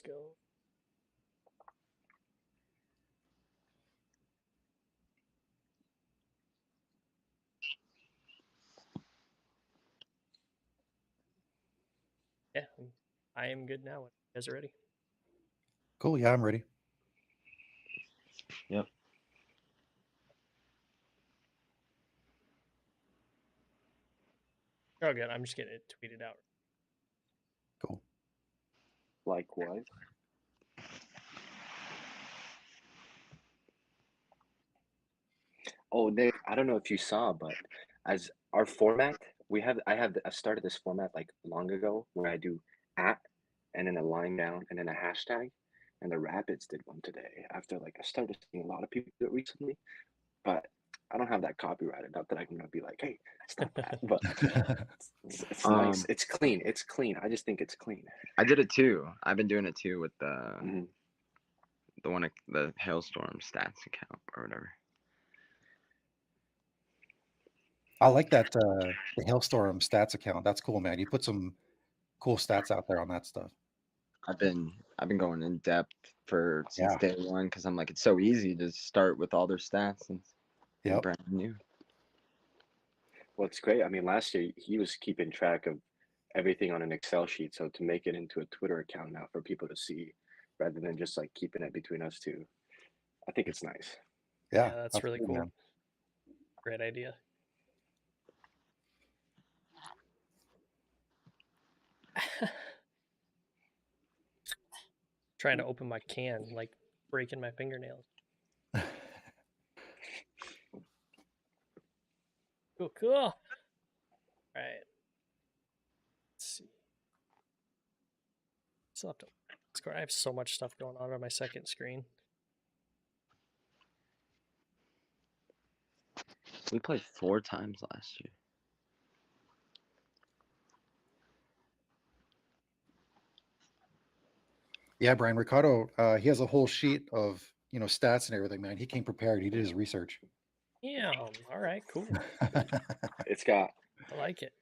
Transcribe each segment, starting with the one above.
go. Yeah, I am good now. You guys are ready? Cool. Yeah, I'm ready. Yep. Oh, good. I'm just getting it tweeted out. Cool. Likewise. Oh, Nick, I don't know if you saw, but as our format, I started this format like long ago where I do at and then a line down and then a hashtag. And the Rapids did one today after like I started seeing a lot of people do it recently, but I don't have that copyrighted. Not that I'm gonna be like, hey, stop that. But it's nice. It's clean. It's clean. I just think it's clean. I did it too. I've been doing it too with Mhm. the Hailstorm stats account or whatever. I like that the Hailstorm stats account. That's cool, man. You put some cool stats out there on that stuff. I've been going in depth since Yeah. day one because I'm like it's so easy to start with all their stats and Yep. brand new. Well, it's great. I mean, last year he was keeping track of everything on an Excel sheet. So to make it into a Twitter account now for people to see, rather than just like keeping it between us two, I think it's nice. Yeah, that's really cool. man. Great idea. Trying to open my can, like breaking my fingernails. Cool. All right. Let's see. Still have to score. I have so much stuff going on my second screen. We played 4 times last year. Yeah, Brian Ricardo, he has a whole sheet of stats and everything, man. He came prepared. He did his research. Yeah. All right. Cool. It's got I like it.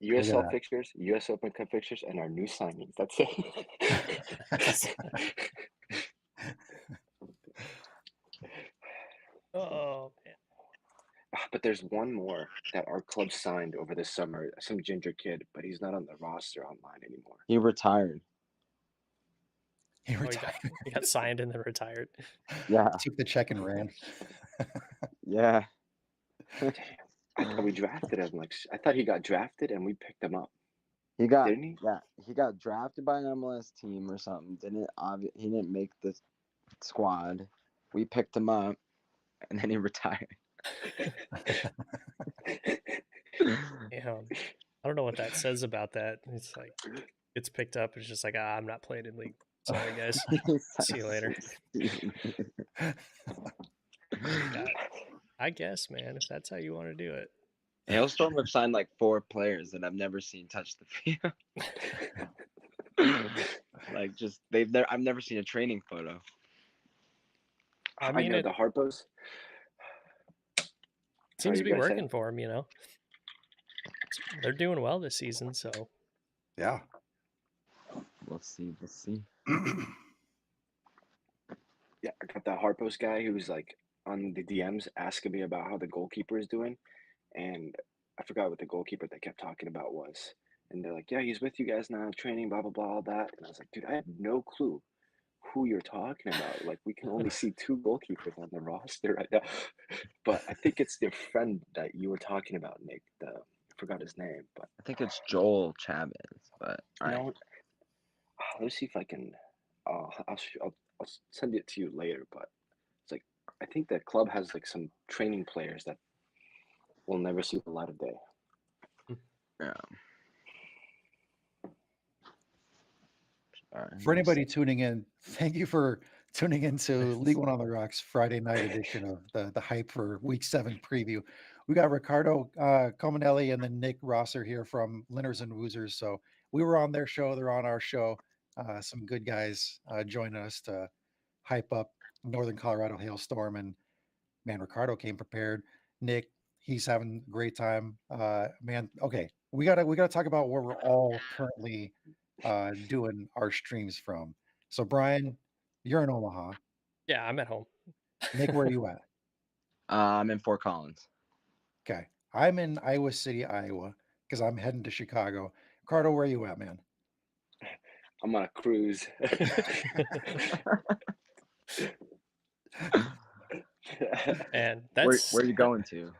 USL fixtures, US Open Cup fixtures, and our new signings. That's it. Oh man. But there's one more that our club signed over the summer. Some ginger kid, but he's not on the roster online anymore. He retired. He retired. He got signed and then retired. Yeah. Took the check and ran. Yeah. Damn. I thought we drafted him. Like I thought he got drafted and we picked him up. He got Didn't he? Yeah. He got drafted by an MLS team or something. He didn't make the squad. We picked him up, and then he retired. Yeah. I don't know what that says about that. It's like it's picked up. It's just like I'm not playing in league. Sorry guys. See you later. I guess, man, if that's how you want to do it. Hailstorm have signed like 4 players that I've never seen touch the field. Like just I've never seen a training photo. I mean, the Harpos seems to be working for them, They're doing well this season, so yeah. We'll see. Yeah, I got that Harpos guy who's like on the DMs asking me about how the goalkeeper is doing, and I forgot what the goalkeeper they kept talking about was. And they're like, "Yeah, he's with you guys now, training, blah blah blah, all that." And I was like, "Dude, I have no clue who you're talking about. Like, we can only see 2 goalkeepers on the roster right now." But I think it's their friend that you were talking about, Nick. I forgot his name, but I think it's Joel Chavez. But no, let's see if I can. I'll send it to you later. But it's like I think that club has like some training players that will never see the light of day. Yeah. For anybody tuning in, thank you for tuning into League One on the Rocks Friday night edition of the hype for Week 7 preview. We got Ricardo Cominelli and then Nick Rosser here from Linners and Wosers. So we were on their show, they're on our show. Some good guys joining us to hype up Northern Colorado Hailstorm, and man, Ricardo came prepared. Nick, he's having a great time. Man, okay, we gotta talk about where we're all currently doing our streams from. So Brian, you're in Omaha. Yeah, I'm at home. Nick, where are you at? I'm in Fort Collins. Okay. I'm in Iowa City, Iowa, because I'm heading to Chicago. Ricardo, where are you at, man? I'm on a cruise. And Where that's are you going to?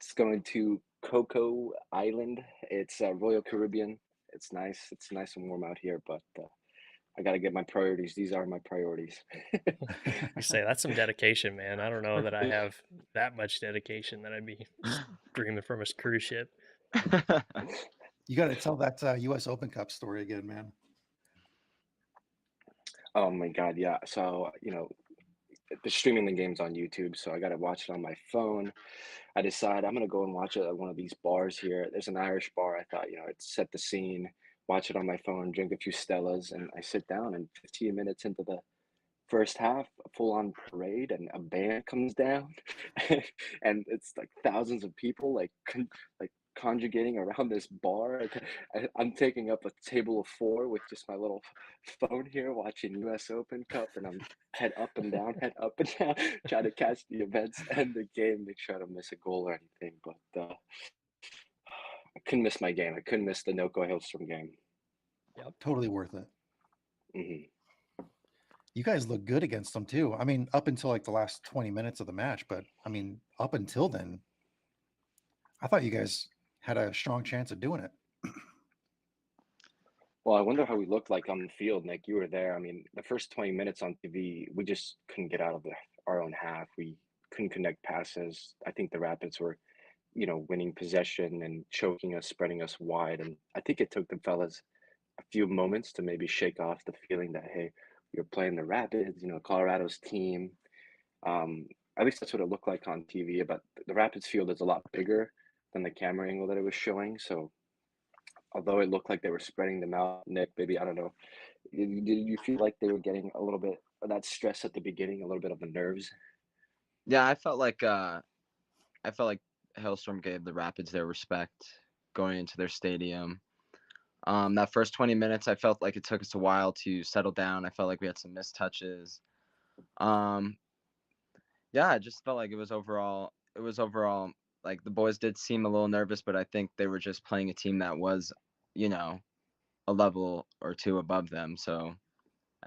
It's going to Coco Island. It's Royal Caribbean. It's nice. It's nice and warm out here, but I got to get my priorities. These are my priorities. you say that's some dedication, man. I don't know that I have that much dedication that I'd be streaming from a cruise ship. You got to tell that U.S. Open Cup story again, man. Oh my God, yeah. So, the streaming the games on YouTube, so I got to watch it on my phone. I decide I'm gonna go and watch it at one of these bars here. There's an Irish bar. I thought, it set the scene. Watch it on my phone, drink a few Stellas, and I sit down. And 15 minutes into the first half, a full-on parade, and a band comes down, and it's like thousands of people like conjugating around this bar. I'm taking up a table of four with just my little phone here, watching U.S. Open Cup, and I'm head up and down, trying to catch the events and the game, make sure I don't miss a goal or anything. But I couldn't miss my game. I couldn't miss the Noco Hillstrom game. Totally worth it. Hmm. You guys look good against them too. I mean, up until like the last 20 minutes of the match, but I mean, up until then, I thought you guys had a strong chance of doing it. Well, I wonder how we looked like on the field. Nick, you were there. I mean, the first 20 minutes on TV, we just couldn't get out of our own half. We couldn't connect passes. I think the Rapids were, winning possession and choking us, spreading us wide. And I think it took the fellas a few moments to maybe shake off the feeling that, hey, you're playing the Rapids, Colorado's team. Um, at least that's what it looked like on TV. But the Rapids field is a lot bigger than the camera angle that it was showing. So although it looked like they were spreading them out, Nick, maybe I don't know. Did you feel like they were getting a little bit of that stress at the beginning, a little bit of the nerves? Yeah, I felt like Hailstorm gave the Rapids their respect going into their stadium. That first 20 minutes, I felt like it took us a while to settle down. I felt like we had some missed touches. Yeah, I just felt like it was overall like the boys did seem a little nervous, but I think they were just playing a team that was, a level or two above them. So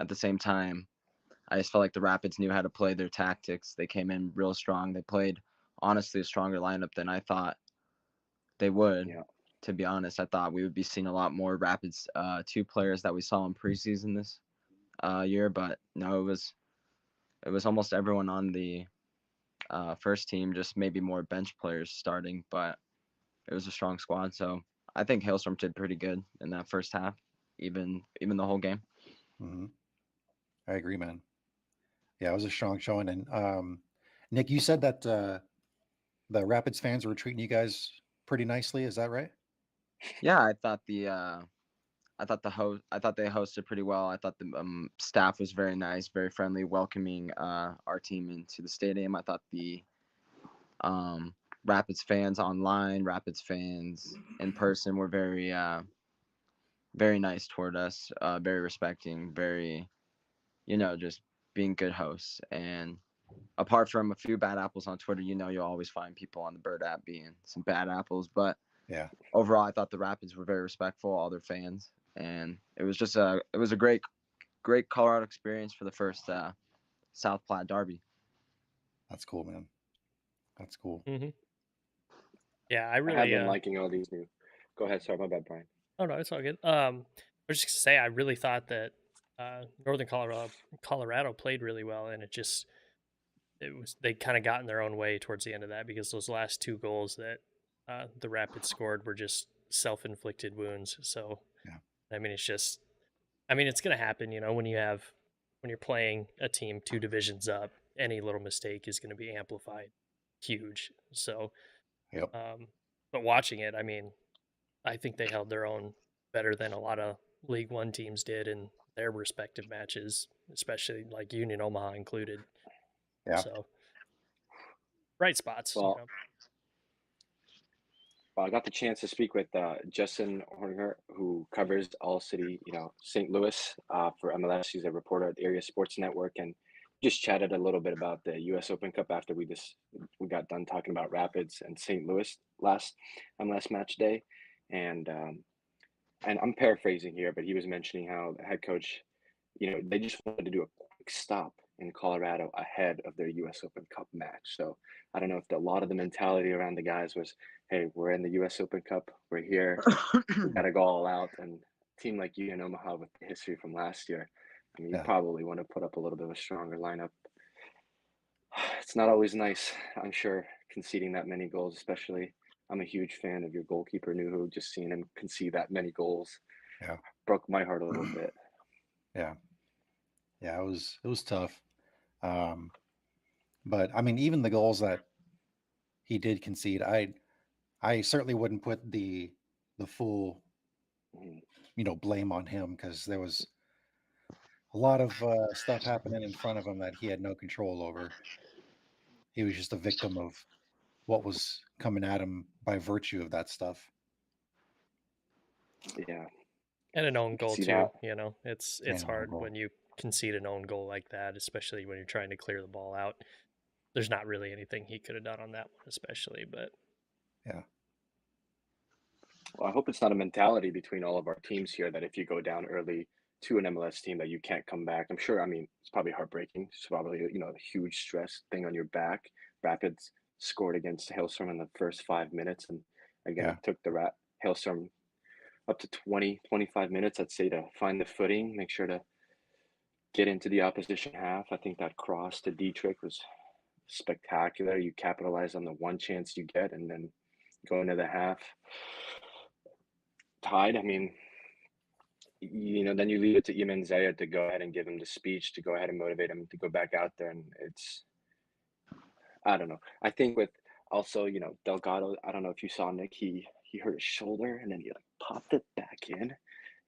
at the same time, I just felt like the Rapids knew how to play their tactics. They came in real strong. They played honestly a stronger lineup than I thought they would. Yeah. To be honest, I thought we would be seeing a lot more Rapids 2 players that we saw in preseason this year, but no, it was almost everyone on the first team, just maybe more bench players starting, but it was a strong squad. So I think Hailstorm did pretty good in that first half, even the whole game. Mm-hmm. I agree, man. Yeah, it was a strong showing. And Nick, you said that the Rapids fans were treating you guys pretty nicely. Is that right? Yeah, I thought they hosted pretty well. I thought the staff was very nice, very friendly, welcoming our team into the stadium. I thought the Rapids fans online, Rapids fans in person were very very nice toward us, very respecting, very, just being good hosts. And apart from a few bad apples on Twitter, you'll always find people on the Bird app being some bad apples. But Yeah. overall, I thought the Rapids were very respectful, all their fans, and it was a great Colorado experience for the first South Platte Derby. That's cool, man. That's cool. Mm-hmm. Yeah, I I have really. been liking all these new. Go ahead, sorry, my bad, Brian. Oh no, it's all good. I was just gonna say I really thought that Northern Colorado played really well, and it was they kind of got in their own way towards the end of that because those last two goals that the Rapids scored were just self-inflicted wounds. So Yeah. I mean, it's gonna happen, when you're playing a team two divisions up, any little mistake is gonna be amplified huge. So, Yep. but watching it, I mean, I think they held their own better than a lot of League One teams did in their respective matches, especially like Union Omaha included. Yeah. So bright spots. Well, I got the chance to speak with Justin Horninger, who covers covers all city, St. Louis for MLS. He's a reporter at the Area Sports Network, and just chatted a little bit about the U.S. Open Cup after we got done talking about Rapids and St. Louis last MLS match day, and I'm paraphrasing here, but he was mentioning how the head coach, they just wanted to do a quick stop in Colorado ahead of their U.S. Open Cup match. So I don't know if a lot of the mentality around the guys was, hey, we're in the U.S. Open Cup, we're here, we got to go all out. And a team like you and Omaha with the history from last year, I mean, you Yeah. probably want to put up a little bit of a stronger lineup. It's not always nice, I'm sure, conceding that many goals, especially. I'm a huge fan of your goalkeeper, Nuhu. Just seeing him concede that many goals Yeah. broke my heart a little bit. Yeah. Yeah. It was tough. But I mean, even the goals that he did concede, I certainly wouldn't put the full Mhm. blame on him, because there was a lot of stuff happening in front of him that he had no control over. He was just a victim of what was coming at him by virtue of that stuff. Yeah, And an own you can goal see too. that. It's And an own hard goal. when you concede an own goal like that, especially when you're trying to clear the ball out. There's not really anything he could have done on that one, especially. But Yeah. Well, I hope it's not a mentality between all of our teams here that if you go down early to an MLS team that you can't come back. I'm sure. I mean, it's probably heartbreaking. It's probably a huge stress thing on your back. Rapids scored against Hailstorm in the first 5 minutes, and again, Yeah. it took the Hailstorm up to 20, 25 minutes, I'd say, to find the footing, make sure to get into the opposition half. I think that cross to Dietrich was spectacular. You capitalize on the one chance you get, and then go into the half tied. I mean, then you leave it to Iman Zaya to go ahead and give him the speech, to go ahead and motivate him to go back out there. And I don't know. I think with also, Delgado, I don't know if you saw Nick, he hurt his shoulder and then he like popped it back in.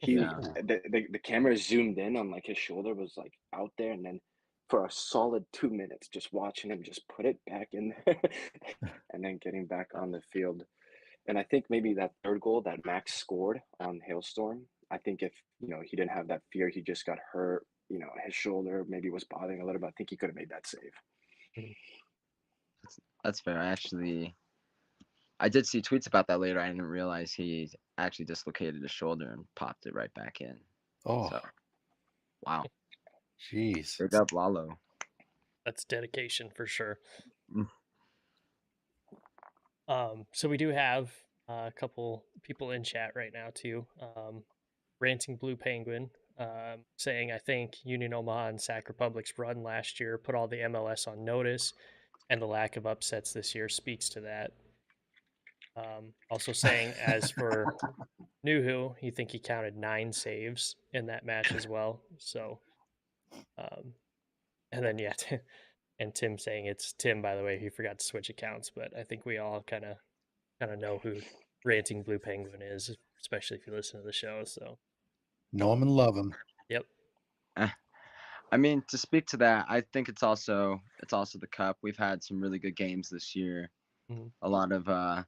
Yeah. The camera zoomed in on like his shoulder was like out there, and then for a solid 2 minutes, just watching him just put it back in there and then getting back on the field. And I think maybe that third goal that Max scored on Hailstorm, I think if, he didn't have that fear, he just got hurt, his shoulder maybe was bothering a little bit. I think he could have made that save. That's fair. I did see tweets about that later. I didn't realize he actually dislocated his shoulder and popped it right back in. Oh, So, wow. jeez. Big up Lalo. that's dedication for sure. Mm. So we do have a couple people in chat right now too. Ranting Blue Penguin saying, I think Union Omaha and Sac Republic's run last year put all the MLS on notice, and the lack of upsets this year speaks to that. Also saying, as for Nuhu, you think he counted 9 saves in that match as well. So, and then yeah, and Tim saying it's Tim. By the way, he forgot to switch accounts, but I think we all kind of know who Ranting Blue Penguin is, especially if you listen to the show. So, Know him and love him. yep. I mean, to speak to that, I think it's also the cup. We've had some really good games this year. Mhm. A lot of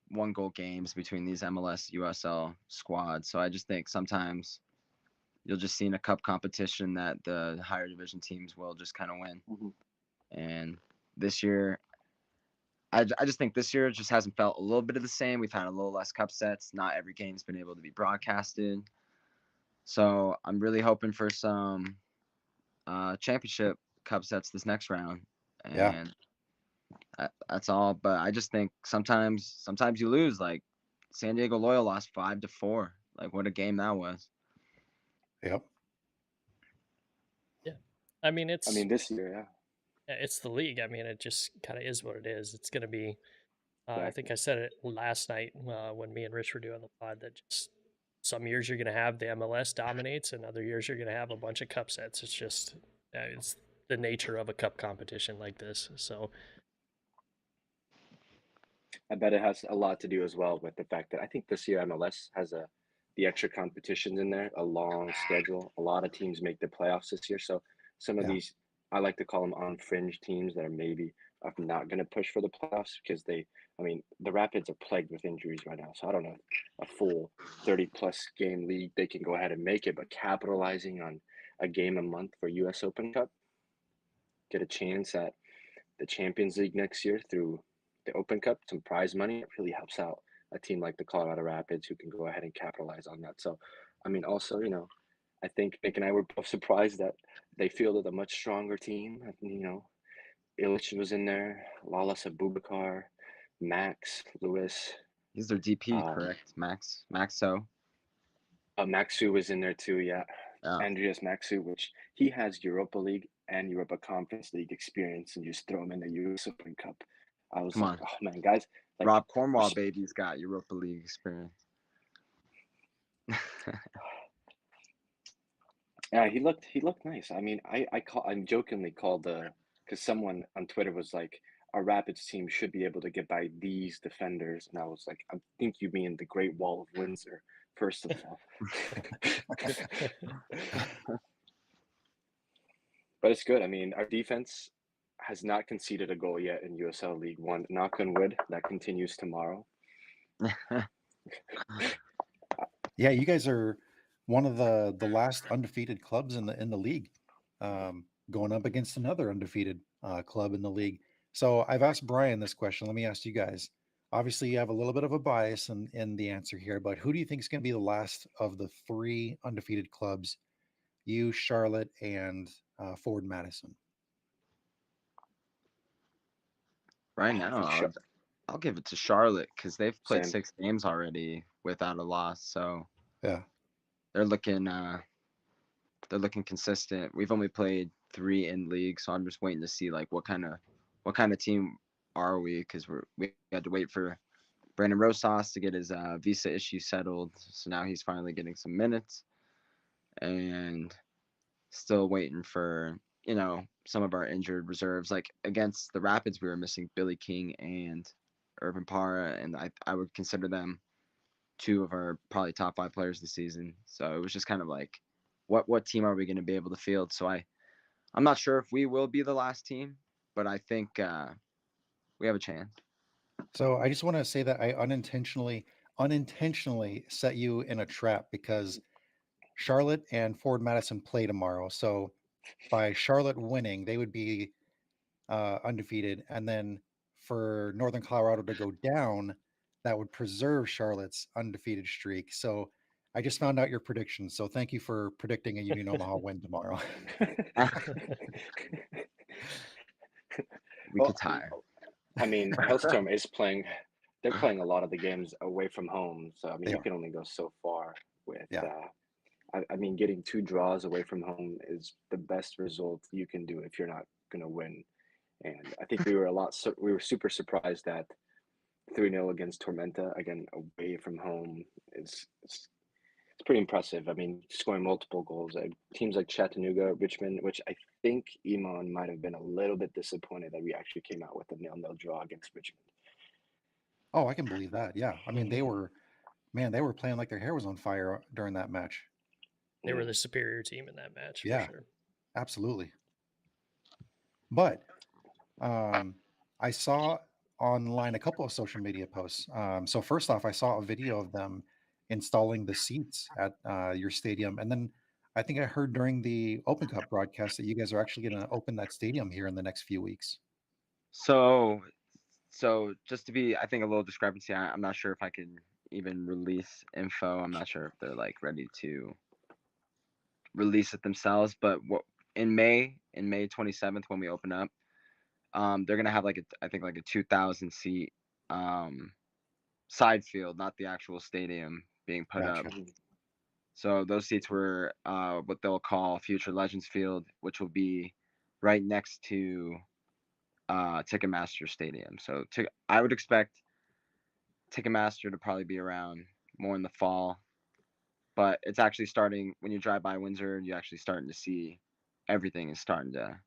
one goal games between these MLS USL squads. So I just think sometimes you'll just see in a cup competition that the higher division teams will just kind of win. Mm-hmm. And this year, I just think this year just hasn't felt a little bit of the same. We've had a little less cup sets. Not every game's been able to be broadcasted. So I'm really hoping for some championship cup sets this next round. Yeah. And that's all. But I just think sometimes you lose. Like San Diego Loyal lost 5-4. Like what a game that was. Yep. Yeah. I mean, This year, it's the league. I mean, it just kind of is what it is. It's going to be. I think exactly. I said it last night when me and Rich were doing the pod, that just some years you're going to have the MLS dominates, and other years you're going to have a bunch of cup sets. It's just it's the nature of a cup competition like this. So I bet it has a lot to do as well with the fact that I think this year MLS has the extra competitions in there, a long schedule. A lot of teams make the playoffs this year, so some of Yeah. these, I like to call them on fringe teams that are maybe of not going to push for the playoffs because the Rapids are plagued with injuries right now. So I don't know, a full 30-plus game league, they can go ahead and make it, but capitalizing on a game a month for US Open Cup, get a chance at the Champions League next year through the Open Cup, some prize money, it really helps out a team like the Colorado Rapids who can go ahead and capitalize on that. So, also, I think Nick and I were both surprised that they fielded a much stronger team. Illich was in there, Lalas Abubakar, Max, Lewis, He's their DP, um, correct? Maxo. Maxu was in there too, yeah. Yeah. Andreas Maxu, which he has Europa League and Europa Conference League experience, and just throw him in the US Open Cup. I was Come like, on. oh man, guys, like Rob Cornwall, baby's got Europa League experience. yeah, he looked nice. I jokingly called because someone on Twitter was like, our Rapids team should be able to get by these defenders, and I was like, I think you mean the Great Wall of Windsor, first of all. But it's good. Our defense has not conceded a goal yet in USL League One. Knock on wood, that continues tomorrow. Yeah, you guys are one of the last undefeated clubs in the league, going up against another undefeated club in the league. So I've asked Brian this question. Let me ask you guys. Obviously, you have a little bit of a bias in the answer here, but who do you think is going to be the last of the three undefeated clubs? You, Charlotte, and Ford Madison. Right I now, think I'll give it to Charlotte because they've played Same. 6 games already without a loss. So Yeah. they're looking consistent. We've only played 3 in league, so I'm just waiting to see like what kind of team are we, because we had to wait for Brandon Rosas to get his visa issue settled. So now he's finally getting some minutes, and still waiting for some of our injured reserves. Like against the Rapids, we were missing Billy King and Irvin Parra, and I would consider them 2 of our probably top 5 players this season. So it was just kind of like, what team are we going to be able to field? So I'm not sure if we will be the last team, but I think we have a chance. So I just want to say that I unintentionally set you in a trap because Charlotte and Ford Madison play tomorrow. So by Charlotte winning, they would be undefeated, and then for Northern Colorado to go down, that would preserve Charlotte's undefeated streak. So I just found out your prediction. So thank you for predicting a Union Omaha win tomorrow. We Well, could tie. Hellstorm is playing. They're playing a lot of the games away from home, so They you are. can only go so far with. Yeah. Getting 2 draws away from home is the best result you can do if you're not gonna win. And I think we were super surprised that 3-0 against Tormenta, again away from home, it's pretty impressive. Scoring multiple goals. Teams like Chattanooga, Richmond, which I think Iman might have been a little bit disappointed that we actually came out with a 0-0 draw against Richmond. Oh, I can believe that. Yeah. I mean, they were playing like their hair was on fire during that match. They were the superior team in that match Yeah. for sure. Absolutely. But I saw online a couple of social media posts. So first off, I saw a video of them installing the seats at your stadium, and then I think I heard during the Open Cup broadcast that you guys are actually going to open that stadium here in the next few weeks. So just to be, I think, a little discrepancy. I'm not sure if I can even release info. I'm not sure if they're like ready to release it themselves. But in May 27th, when we open up, they're gonna have I think like a 2,000 seat side field, not the actual stadium being put up. Gotcha. So those seats were what they'll call Future Legends Field, which will be right next to Ticketmaster Stadium. So I would expect Ticketmaster to probably be around more in the fall, but it's actually starting when you drive by Windsor. You're actually starting to see everything's starting to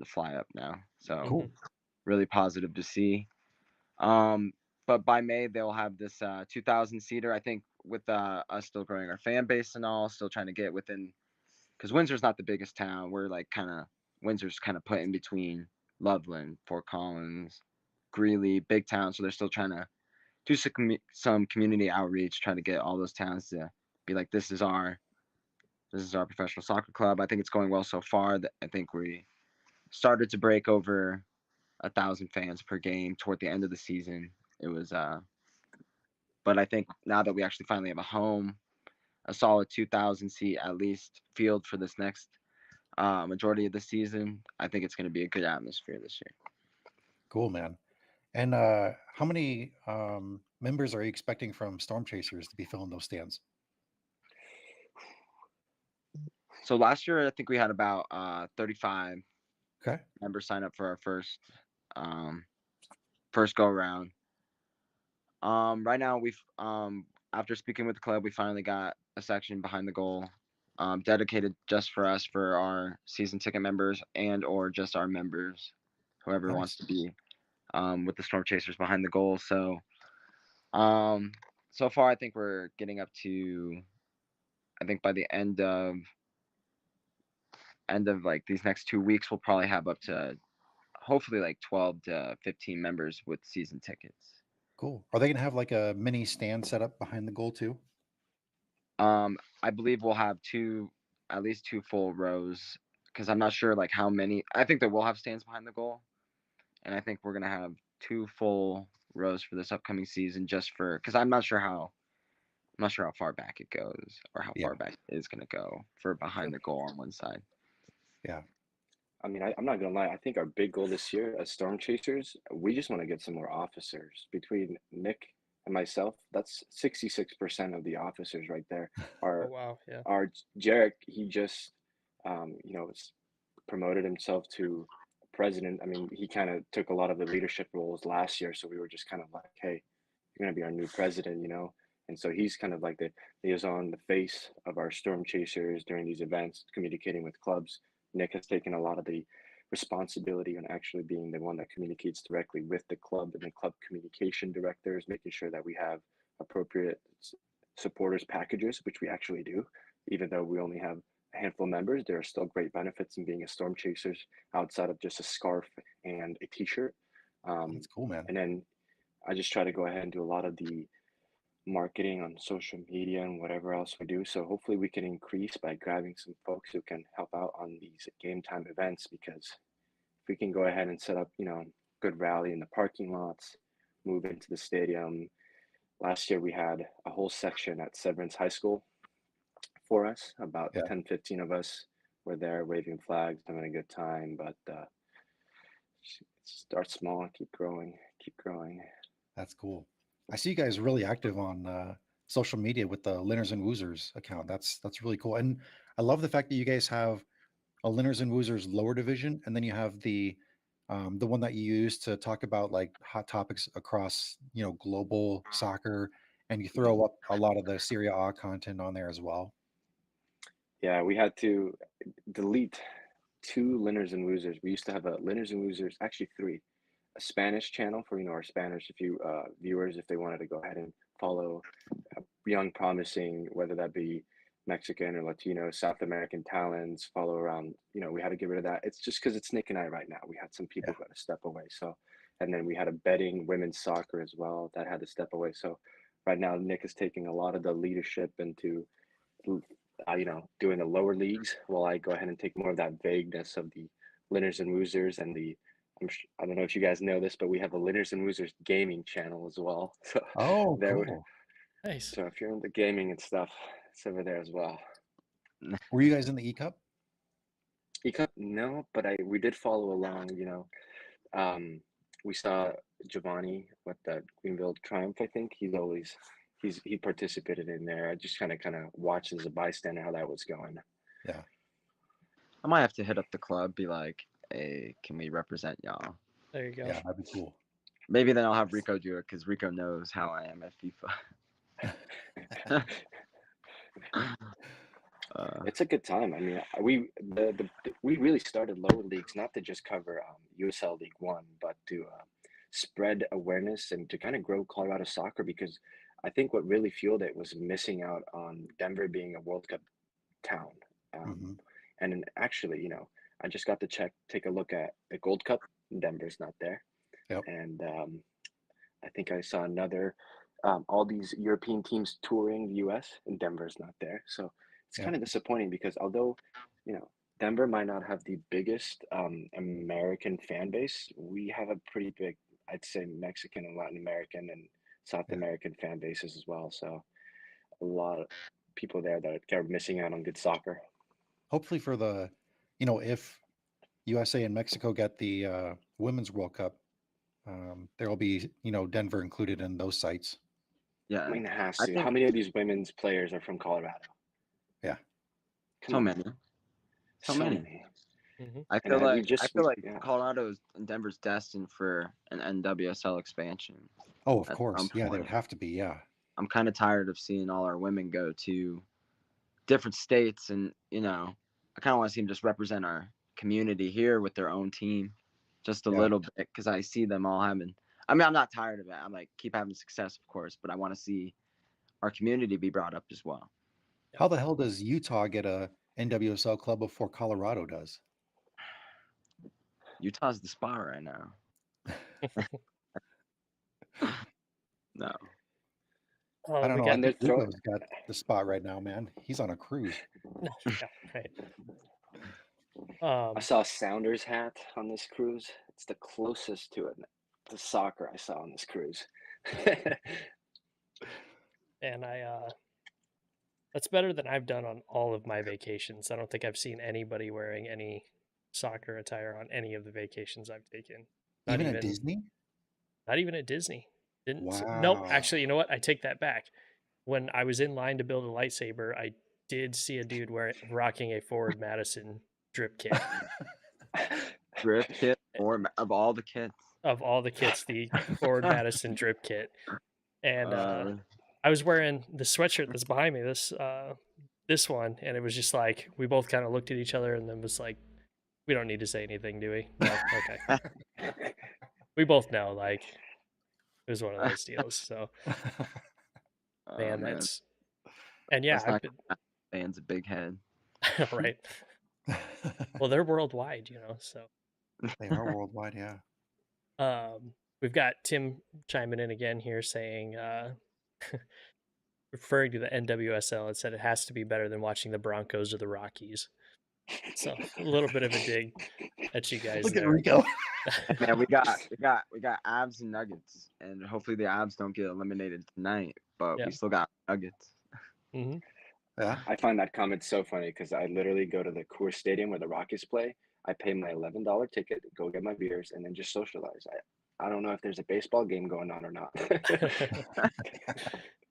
fly up now. So Cool. really positive to see. But by May they'll have this 2,000 seater. I think with us still growing our fan base and all, still trying to get within, because Windsor's not the biggest town. We're like Windsor's kind of put in between Loveland, Fort Collins, Greeley, big towns. So they're still trying to do some community outreach, trying to get all those towns to be like, this is our professional soccer club. I think it's going well so far. That I think we started to break over 1,000 fans per game toward the end of the season. It was but I think now that we actually finally have a home, a solid 2,000 seat at least field for this next majority of the season, I think it's going to be a good atmosphere this year. Cool, man. And how many members are you expecting from Storm Chasers to be filling those stands? So last year, I think we had about 35 Okay. members sign up for our first go around. Right now, we've after speaking with the club, we finally got a section behind the goal, dedicated just for us, for our season ticket members and or just our members, whoever wants Nice. to be with the Storm Chasers behind the goal. So, so far, I think we're getting up to, I think by the end of like these next 2 weeks, we'll probably have up to hopefully like 12 to 15 members with season tickets. Cool. Are they going to have like a mini stand set up behind the goal too? I believe we'll have at least two full rows, because I'm not sure like how many. I think that we'll have stands behind the goal, and I think we're gonna have two full rows for this upcoming season, just for because I'm not sure how far back it goes or how Yeah. far back it is gonna go for behind the goal on one side. Yeah. I mean, I'm not gonna lie. I think our big goal this year as Storm Chasers, we just want to get some more officers. Between Nick and myself, that's 66% of the officers right there. Oh Our wow, yeah. our Jarek, he just, promoted himself to president. I mean, he kind of took a lot of the leadership roles last year, so we were just kind of like, hey, you're gonna be our new president, you know. And so he's kind of like the liaison, the face of our Storm Chasers during these events, communicating with clubs. Nick has taken a lot of the responsibility on actually being the one that communicates directly with the club and the club communication directors, making sure that we have appropriate supporters packages, which we actually do. Even though we only have a handful of members, there are still great benefits in being a Storm Chasers outside of just a scarf and a T-shirt. That's cool, man. And then I just try to go ahead and do a lot of the marketing on social media and whatever else we do. So hopefully we can increase by grabbing some folks who can help out on these game time events, because if we can go ahead and set up, good rally in the parking lots, move into the stadium. Last year we had a whole section at Severance High School for us. About Yeah. 10, 15 of us were there waving flags, having a good time, but start small and keep growing, keep growing. That's cool. I see you guys really active on social media with the Linners and Wosers account. That's really cool. And I love the fact that you guys have a Linners and Wosers lower division, and then you have the one that you use to talk about like hot topics across, global soccer, and you throw up a lot of the Serie A content on there as well. Yeah, we had to delete two Linners and Wosers. We used to have a Linners and Wosers, actually three, a Spanish channel for our Spanish viewers, if they wanted to go ahead and follow young promising, whether that be Mexican or Latino, South American talents, follow around. We had to get rid of that. It's just because it's Nick and I right now. We had some people who had to step away. So, and then we had a betting women's soccer as well that had to step away. So right now Nick is taking a lot of the leadership into doing the lower leagues, while I go ahead and take more of that vagueness of the Linners and Wosers and I don't know if you guys know this, but we have a Linners and Wosers gaming channel as well. So Oh, there, cool. Nice. so if you're into gaming and stuff, it's over there as well. Were you guys in the E Cup? No, but we did follow along. We saw Giovanni with the Greenville Triumph. I think he participated in there. I just kind of watched as a bystander how that was going. Yeah. I might have to hit up the club, be like, hey, can we represent y'all? There you go. Yeah, that'd be cool. Maybe then I'll have Rico do it, because Rico knows how I am at FIFA. It's a good time. I mean, we really started lower leagues not to just cover USL League One, but to spread awareness and to kind of grow Colorado soccer, because I think what really fueled it was missing out on Denver being a World Cup town. hmm And then actually, I just got to take a look at the Gold Cup Denver's not there. Yep. And I think I saw another, all these European teams touring the US, and Denver's not there. So it's Yep. kind of disappointing because although, Denver might not have the biggest American fan base, we have a pretty big, I'd say, Mexican and Latin American and South Yeah. American fan bases as well. So a lot of people there that are missing out on good soccer. Hopefully for the, if USA and Mexico get the Women's World Cup, there will be, Denver included in those sites. Yeah, I mean, it has I to. think How many of these women's players are from Colorado? Yeah. Come so on, many, so so many. many. Hmm. I And feel we like just, yeah. Colorado's and Denver's destined for an NWSL expansion Oh, of at course. some Yeah, they would point. have to be. Yeah. I'm kind of tired of seeing all our women go to different states, and I kind of want to see them just represent our community here with their own team, just a Yeah. little bit, because I see them all having. I mean, I'm not tired of it. I'm like, keep having success, of course, but I want to see our community be brought up as well. How the hell does Utah get a NWSL club before Colorado does? Utah's the spot right now. No. I Oh, don't we know. I got And they're think throwing. Lugo's got the spot right now, man. He's on a cruise. yeah, right. I saw a Sounders hat on this cruise. It's the closest to it to soccer I saw on this cruise. And that's better than I've done on all of my vacations. I don't think I've seen anybody wearing any soccer attire on any of the vacations I've taken. Not Even at even, Disney? not even at Disney. Nope. Wow. Actually, you know what? I take that back. When I was in line to build a lightsaber, I did see a dude rocking a Forward Madison drip kit. Drip kit or of all the kits. Of all the kits, the Forward Madison drip kit. And Uh, I was wearing the sweatshirt that's behind me, this one, and it was just like we both kind of looked at each other and then was like, we don't need to say anything, do we? No, okay. We both know, like, it was one of those deals. So oh, man, man, that's and yeah, that's I've not been fans a big head. right. Well, they're worldwide, so They are worldwide, yeah. we've got Tim chiming in again here saying referring to the NWSL, it said it has to be better than watching the Broncos or the Rockies. So a little bit of a dig at you guys Look at there. Rico. Man, we got Abs and Nuggets, and hopefully the Abs don't get eliminated tonight. But Yeah. we still got Nuggets. Hmm. Yeah. I find that comment so funny because I literally go to the Coors Stadium where the Rockies play. I pay my $11 ticket, go get my beers, and then just socialize. I don't know if there's a baseball game going on or not.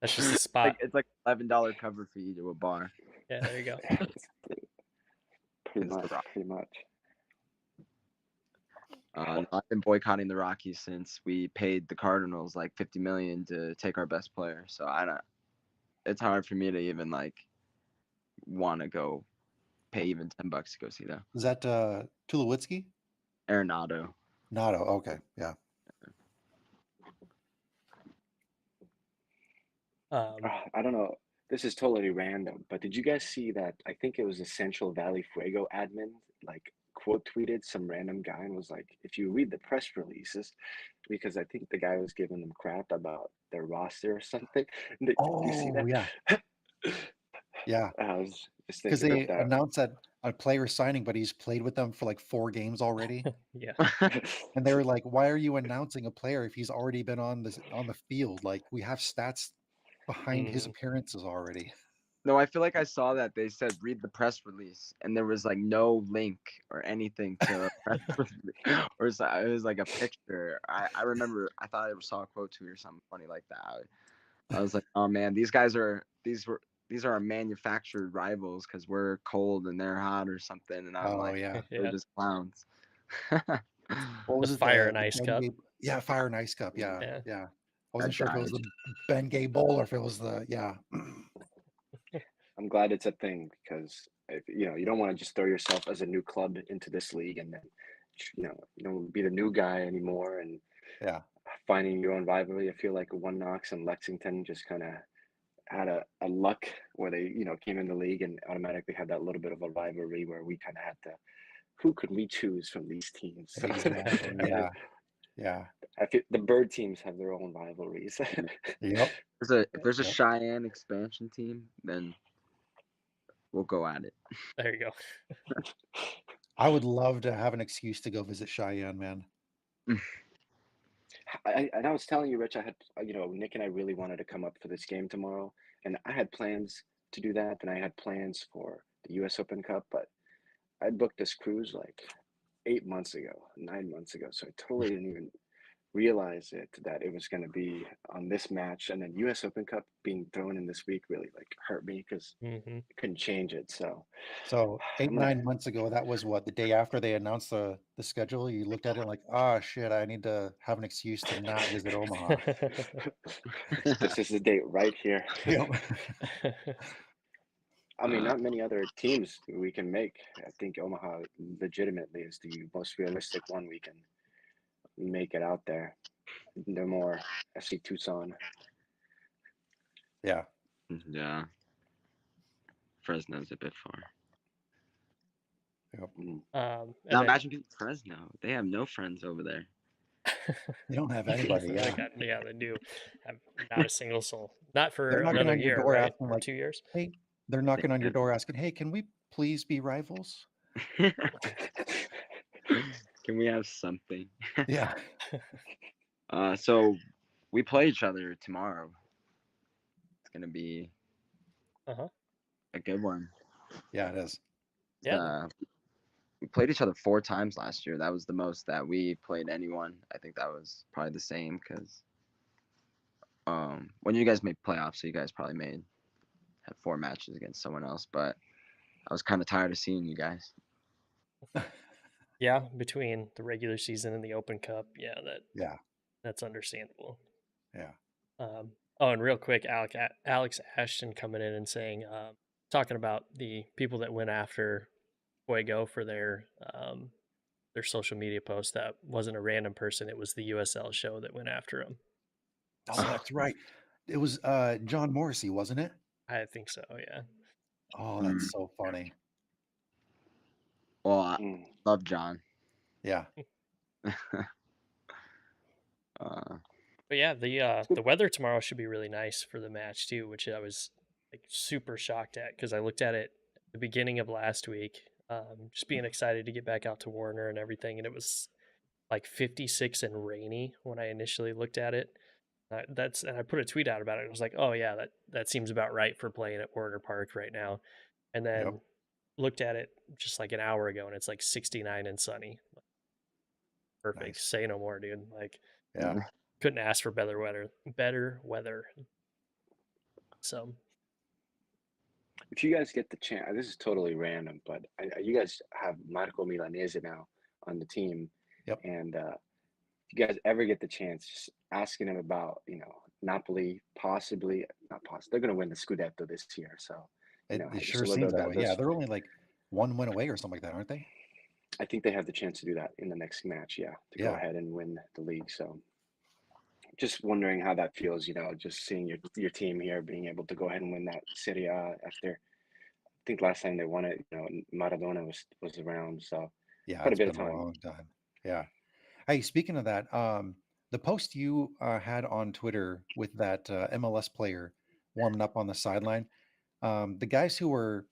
That's just a spot. It's like $11 cover fee to a bar. Yeah, there you go. Pretty It's the much, Rock. pretty much. I've been boycotting the Rockies since we paid the Cardinals like $50 million to take our best player. So I don't. It's hard for me to even like want to go pay even $10 to go see them. Is that Tulowitzki? Arenado. Nato. Okay. Yeah. I don't know. This is totally random, but did you guys see that? I think it was a Central Valley Fuego admin, like quote tweeted some random guy and was like, if you read the press releases, because I think the guy was giving them crap about their roster or something. Did you see Oh, yeah. that? Yeah. I was just Because thinking they about announced that a player is signing, but he's played with them for like 4 games already. Yeah. that. And they were like, why are you announcing a player if he's already been on the field? Like, we have stats behind his Mhm. appearances already. No, I feel like I saw that they said read the press release, and there was like no link or anything to a press release, or it was like a picture. I remember I thought I saw a quote tweet or something funny like that. I was like, oh man, these are our manufactured rivals because we're cold and they're hot or something, and I'm Oh, like, yeah. they're Yeah. just clowns. What was The it? Fire and The Ice Ben Cup. Gay, yeah, Fire and Ice Cup. Yeah. Yeah. Yeah. I wasn't That sure if it was died. the Ben Gay Bowl or if it was the, yeah. I'm glad it's a thing because if, you don't want to just throw yourself as a new club into this league and then you don't be the new guy anymore and Yeah. finding your own rivalry. I feel like One Knox and Lexington just kind of had a luck where they came in the league and automatically had that little bit of a rivalry where we kind of had to who could we choose from these teams? Exactly. Yeah. Yeah. I feel the bird teams have their own rivalries. Yep. If there's a Yep. Cheyenne expansion team, then we'll go at it. There you go. I would love to have an excuse to go visit Cheyenne, man. And I was telling you, Rich, I had, Nick and I really wanted to come up for this game tomorrow, and I had plans to do that, and I had plans for the U.S. Open Cup, but I booked this cruise like 8 months ago, 9 months ago, so I totally didn't even realize that it was going to be on this match, and then U.S. Open Cup being thrown in this week really like hurt me because Hmm. I couldn't change it. So So eight, I'm gonna 9 months ago, that was what, the day after they announced the schedule. You looked at it like, ah, shit, I need to have an excuse to not visit Omaha. this is the date right here. Yep. I mean, not many other teams we can make. I think Omaha legitimately is the most realistic one we can make it out there. No more FC Tucson. Yeah. Yeah. Fresno's a bit far. Yep. Mm. and Now then, imagine being Fresno. They have no friends over there. They don't have anybody. They Yeah. yeah, they do have not a single soul. Not for They're knocking another on your year, door right? asking Or like, 2 years. hey, they're knocking on your door asking, hey, can we please be rivals? Can we have something? Yeah. So we play each other tomorrow. It's gonna be Uh-huh. a good one. Yeah, it is. Yeah. We played each other 4 times last year. That was the most that we played anyone. I think that was probably the same because when you guys made playoffs, so you guys probably had 4 matches against someone else. But I was kind of tired of seeing you guys. Yeah, between the regular season and the Open Cup, Yeah. that's understandable. Yeah. And real quick, Alex Ashton coming in and saying, talking about the people that went after Fuego for their social media post. That wasn't a random person; it was the USL show that went after him. Oh, that's right. It was John Morrissey, wasn't it? I think so. Yeah. Oh, that's so funny. Well, I Mm. love John. Yeah. But yeah, the weather tomorrow should be really nice for the match too, which I was like super shocked at because I looked at it at the beginning of last week, just being excited to get back out to Warner and everything, and it was like 56 and rainy when I initially looked at it. And I put a tweet out about it. I was like, oh yeah, that seems about right for playing at Warner Park right now. And then Yep. looked at it just like an hour ago, and it's like 69 and sunny. Perfect. Nice. Say no more, dude. Like, Yeah. couldn't ask for better weather. Better weather. So If you guys get the chance, this is totally random, but you guys have Marco Milanese now on the team, Yep. and if you guys ever get the chance, just asking him about Napoli, possibly not possible. They're going to win the Scudetto this year, so It just sure a little bit seems that about way. Yeah, those. they're only like 1 win away or something like that, aren't they? I think they have the chance to do that in the next match, to go Yeah. ahead and win the league. So just wondering how that feels, just seeing your team here being able to go ahead and win that Serie A after. I think last time they won it, Maradona was around, so Yeah, quite a it's bit of been a time. long time. Yeah. Hey, speaking of that, the post you had on Twitter with that MLS player warming up on the sideline, the guys who were,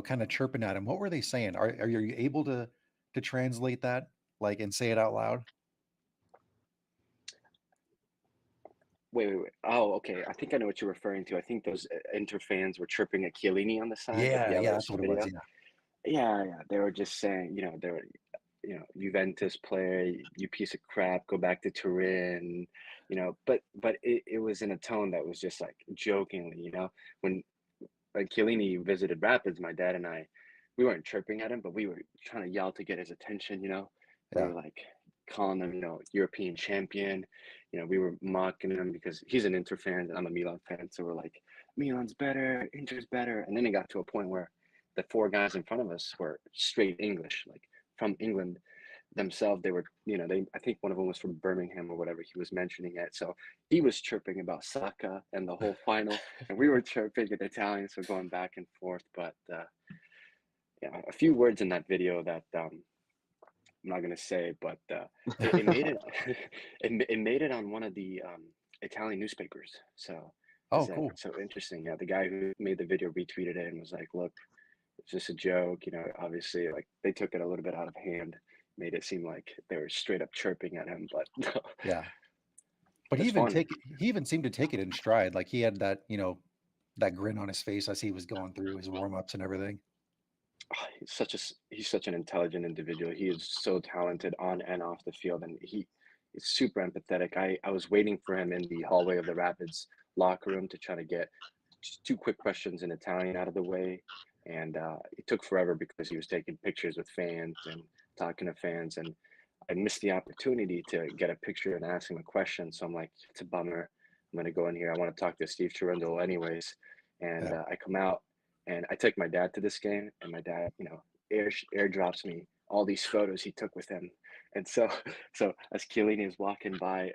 kind of chirping at him, what were they saying? Are you able to translate that, like, and say it out loud? Wait. Oh, okay. I think I know what you're referring to. I think those Inter fans were chirping at Chiellini on the side, the Yeah, Yellows that's what it was. video. Yeah. Yeah. They were just saying, they were, Juventus player, you piece of crap, go back to Turin, but it was in a tone that was just like jokingly, when Chiellini visited Rapids, my dad and I, we weren't chirping at him, but we were trying to yell to get his attention. We Yeah. were like calling him, European champion. We were mocking him because he's an Inter fan and I'm a Milan fan. So we're like, Milan's better, Inter's better. And then it got to a point where the 4 guys in front of us were straight English, like from England themselves. They were, I think one of them was from Birmingham or whatever. He was mentioning it. So he was chirping about Saka and the whole final, and we were chirping in Italian, so going back and forth. But yeah, a few words in that video that I'm not gonna say, but it made it it made it on one of the Italian newspapers. So Oh, it's cool. so interesting. Yeah, the guy who made the video retweeted it and was like, "Look, it's just a joke." You know, obviously, like they took it a little bit out of hand, made it seem like they were straight up chirping at him, but Yeah. But it's fun. he even seemed to take it in stride. Like he had that, that grin on his face as he was going through his warm-ups and everything. He's such an intelligent individual. He is so talented on and off the field, and he is super empathetic. I was waiting for him in the hallway of the Rapids locker room to try to get just two quick questions in Italian out of the way, and it took forever because he was taking pictures with fans and talking to fans, and I missed the opportunity to get a picture and ask him a question. So I'm like, it's a bummer. I'm gonna go in here. I want to talk to Steve Cherundolo anyways, and Yeah. I come out and I take my dad to this game, and my dad, airdrops me all these photos he took with him, and so as Chiellini is walking by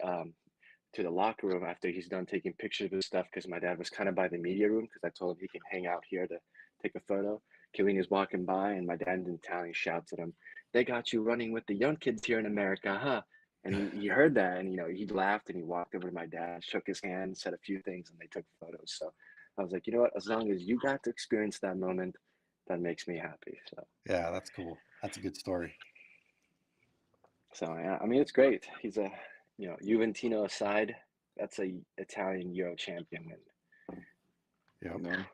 to the locker room after he's done taking pictures of stuff, because my dad was kind of by the media room because I told him he can hang out here to take a photo. Chiellini is walking by, and my dad in Italian shouts at him, "They got you running with the young kids here in America, huh?" And he heard that, and he laughed, and he walked over to my dad, shook his hand, said a few things, and they took photos. So I was like, you know what? As long as you got to experience that moment, that makes me happy. Yeah, that's cool. That's a good story. So yeah, I mean, it's great. He's a, Juventino aside, that's a Italian Euro champion, and Yeah. You know,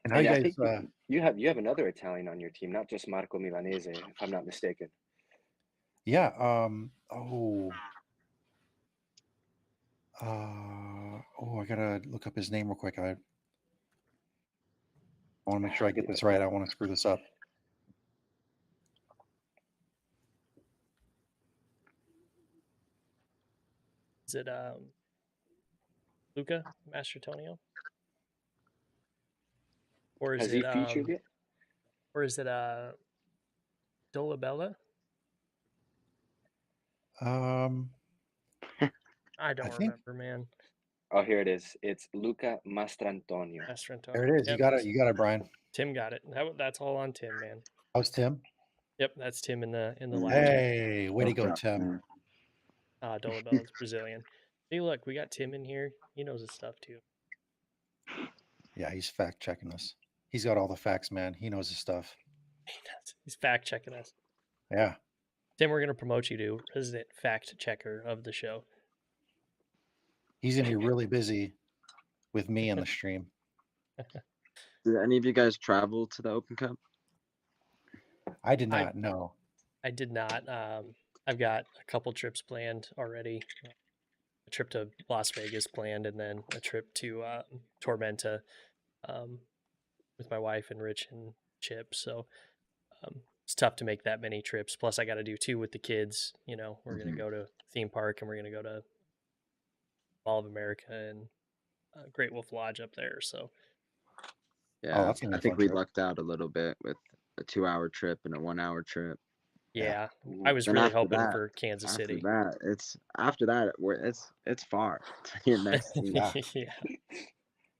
And how you I guys think you have another Italian on your team, not just Marco Milanese, if I'm not mistaken. yeah, I gotta look up his name real quick. I want to make sure I get this right. I don't want to screw this up. Is it Luca Mastritonio? Or is Has he it featured yet? Dolabella? Um, I I don't think remember, man. Oh, here it is. It's Luca Mastrantonio. Mastrantonio. there it is. Yep, You got it, Brian. Tim got it. That's all on Tim, man. How's Tim? Yep, that's Tim in the Mm. live chat. Hey, way to go, Tim. Dolabella's Brazilian. Hey, look, we got Tim in here. He knows his stuff too. Yeah, he's fact checking us. He's got all the facts, man. He knows his stuff. He's fact checking us. Yeah. Tim, we're gonna promote you to resident fact checker of the show. He's gonna be really busy with me in the stream. did any of you guys travel to the Open Cup? I did not know. I did not. I've got a couple trips planned already. A trip to Las Vegas planned, and then a trip to Tormenta with my wife and Rich and Chip. So it's tough to make that many trips. Plus, I got to do two with the kids. We're gonna go to theme park, and we're gonna go to Mall of America and Great Wolf Lodge up there. So Yeah, that's gonna be I a think fun we trip. lucked out a little bit with a 2-hour trip and a 1-hour trip. yeah, Mhm. I was Then really after hoping that- for Kansas After City. that, it's far to your next team. Yeah. Yeah.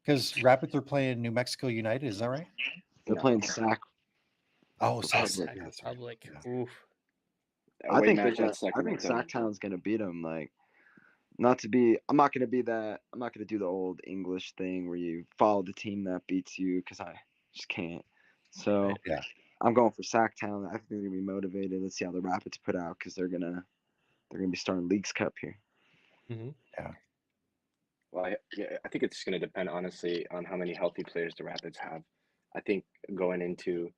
Because Rapids are playing New Mexico United, is that right? They're No. playing Sac. Oh, Republic. Sac Sac that's right. Republic. Yeah. Oof. I Away think match at I think Sacramento. Sacktown's gonna beat them. Like, I'm not gonna be that. I'm not gonna do the old English thing where you follow the team that beats you, because I just can't. So Right. Yeah. I'm going for Sacktown. I think they're gonna be motivated. Let's see how the Rapids put out, because they're gonna be starting Leagues Cup here. Hmm. Well, I think it's going to depend, honestly, on how many healthy players the Rapids have. I think going into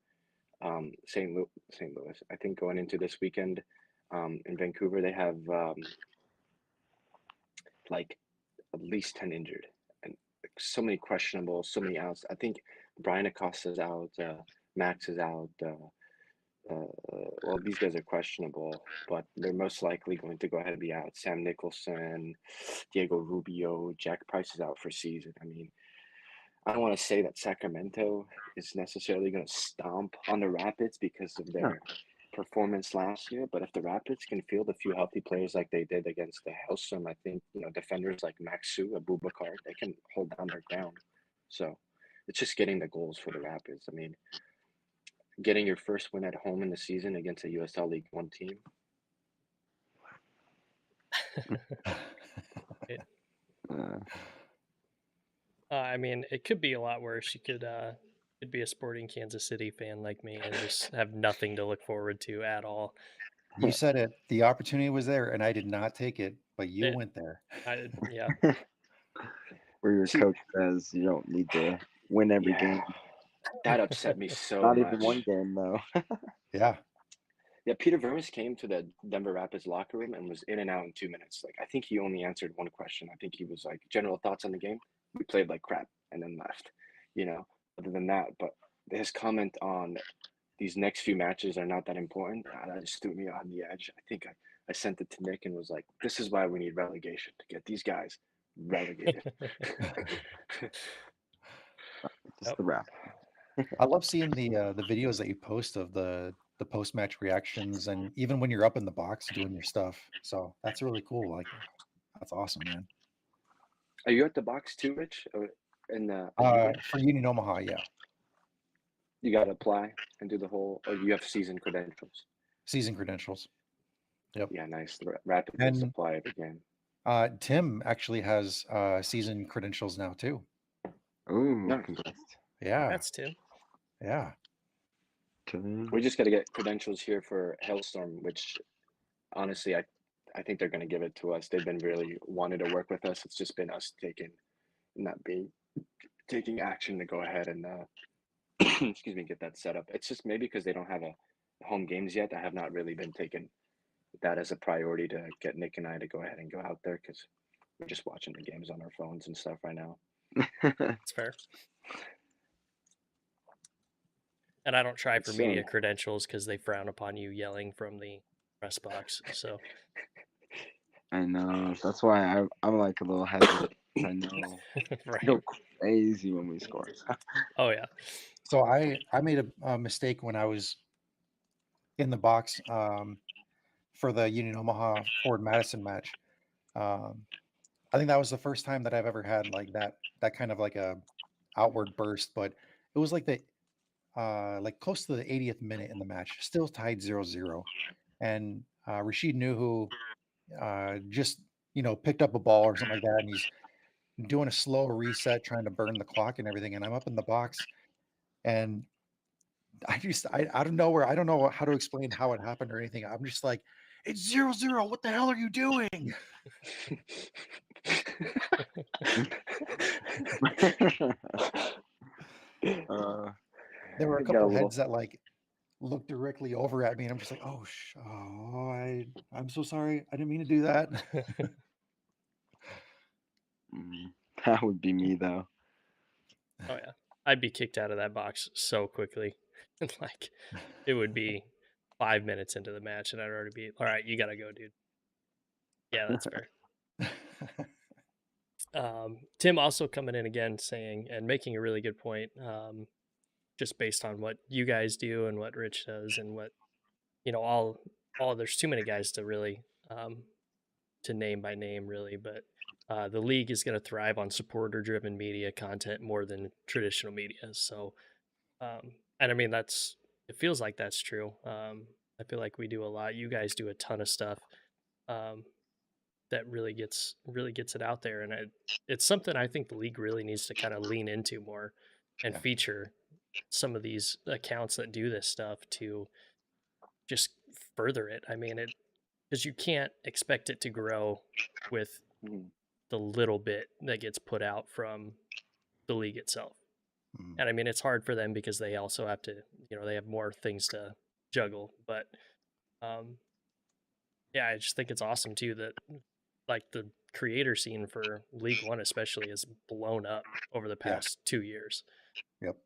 St. Louis, I think going into this weekend in Vancouver, they have like at least 10 injured and so many questionable, so many outs. I think Brian Acosta's out, Max is out. Well, these guys are questionable, but they're most likely going to go ahead and be out. Sam Nicholson, Diego Rubio, Jack Price is out for season. I mean, I don't want to say that Sacramento is necessarily going to stomp on the Rapids because of their performance last year, but if the Rapids can field a few healthy players like they did against the Hellstrom, I think defenders like Maxu, Abubakar, they can hold down their ground. So it's just getting the goals for the Rapids. I mean, getting your first win at home in the season against a USL League One team. It, Uh, I mean, it could be a lot worse. You could be a sporting Kansas City fan like me and just have nothing to look forward to at all. You said it. The opportunity was there, and I did not take it, but you It, went there. yeah, where your See, coach says you don't need to win every yeah, game. that upset me so Not much. even one game though. Yeah. Yeah, Peter Vermes came to the Denver Rapids locker room and was in and out in 2 minutes. Like, I think he only answered one question. I think he was like, general thoughts on the game. We played like crap and then left, you know, other than that. But his comment on these next few matches are not that important, that just threw me on the edge. I think I sent it to Nick and was like, this is why we need relegation to get these guys relegated. Just Yep. the wrap. I love seeing the videos that you post of the post-match reactions, and even when you're up in the box doing your stuff. So that's really cool. Like, that's awesome, man. Are you at the box too, Rich? Or in the Union? For Union Omaha, yeah. You got to apply and do the whole, or you have season credentials. Season credentials. Yep. Yeah, nice. The Rapid just And apply it again. Tim actually has season credentials now too. Ooh, Nice. congrats. Yeah. that's Tim. Yeah. We just got to get credentials here for Hailstorm, which honestly, I think they're going to give it to us. They've been really wanting to work with us. It's just been us taking action to go ahead and excuse me, get that set up. It's just maybe because they don't have a home games yet. I have not really been taking that as a priority to get Nick and I to go ahead and go out there because we're just watching the games on our phones and stuff right now. That's fair. And I don't try But for soon. media credentials because they frown upon you yelling from the press box. So I know. That's why I'm like a little hesitant. I know. right. Go crazy when we score. Oh yeah. So I made a mistake when I was in the box for the Union Omaha Ford Madison match. I think that was the first time that I've ever had like that kind of like a outward burst, but it was like like close to the 80th minute in the match, still tied 0-0. And Rashid Nuhu just picked up a ball or something like that, and he's doing a slow reset, trying to burn the clock and everything. And I'm up in the box, and I don't know I don't know how to explain how it happened or anything. I'm just like, it's 0-0. What the hell are you doing? There were a Got a couple little. heads that like looked directly over at me, and I'm just like, I'm so sorry. I didn't mean to do that. That would be me though. Oh yeah. I'd be kicked out of that box so quickly. Like it would be 5 minutes into the match and I'd already be all right, you gotta go, dude. Yeah, that's fair. Tim also coming in again saying and making a really good point, just based on what you guys do and what Rich does and what all there's too many guys to really to name by name really, but the league is going to thrive on supporter driven media content more than traditional media. So and I mean it feels like that's true. I feel like we do a lot. You guys do a ton of stuff um, that really gets it out there, and it's something I think the league really needs to kind of lean into more and Yeah. feature some of these accounts that do this stuff to just further it. I mean, because you can't expect it to grow with Mhm. the little bit that gets put out from the league itself. Mm. And I mean, it's hard for them because they also have to, they have more things to juggle. But um, yeah, I just think it's awesome too that like the creator scene for League One especially has blown up over the Yeah. past 2 years. Yep.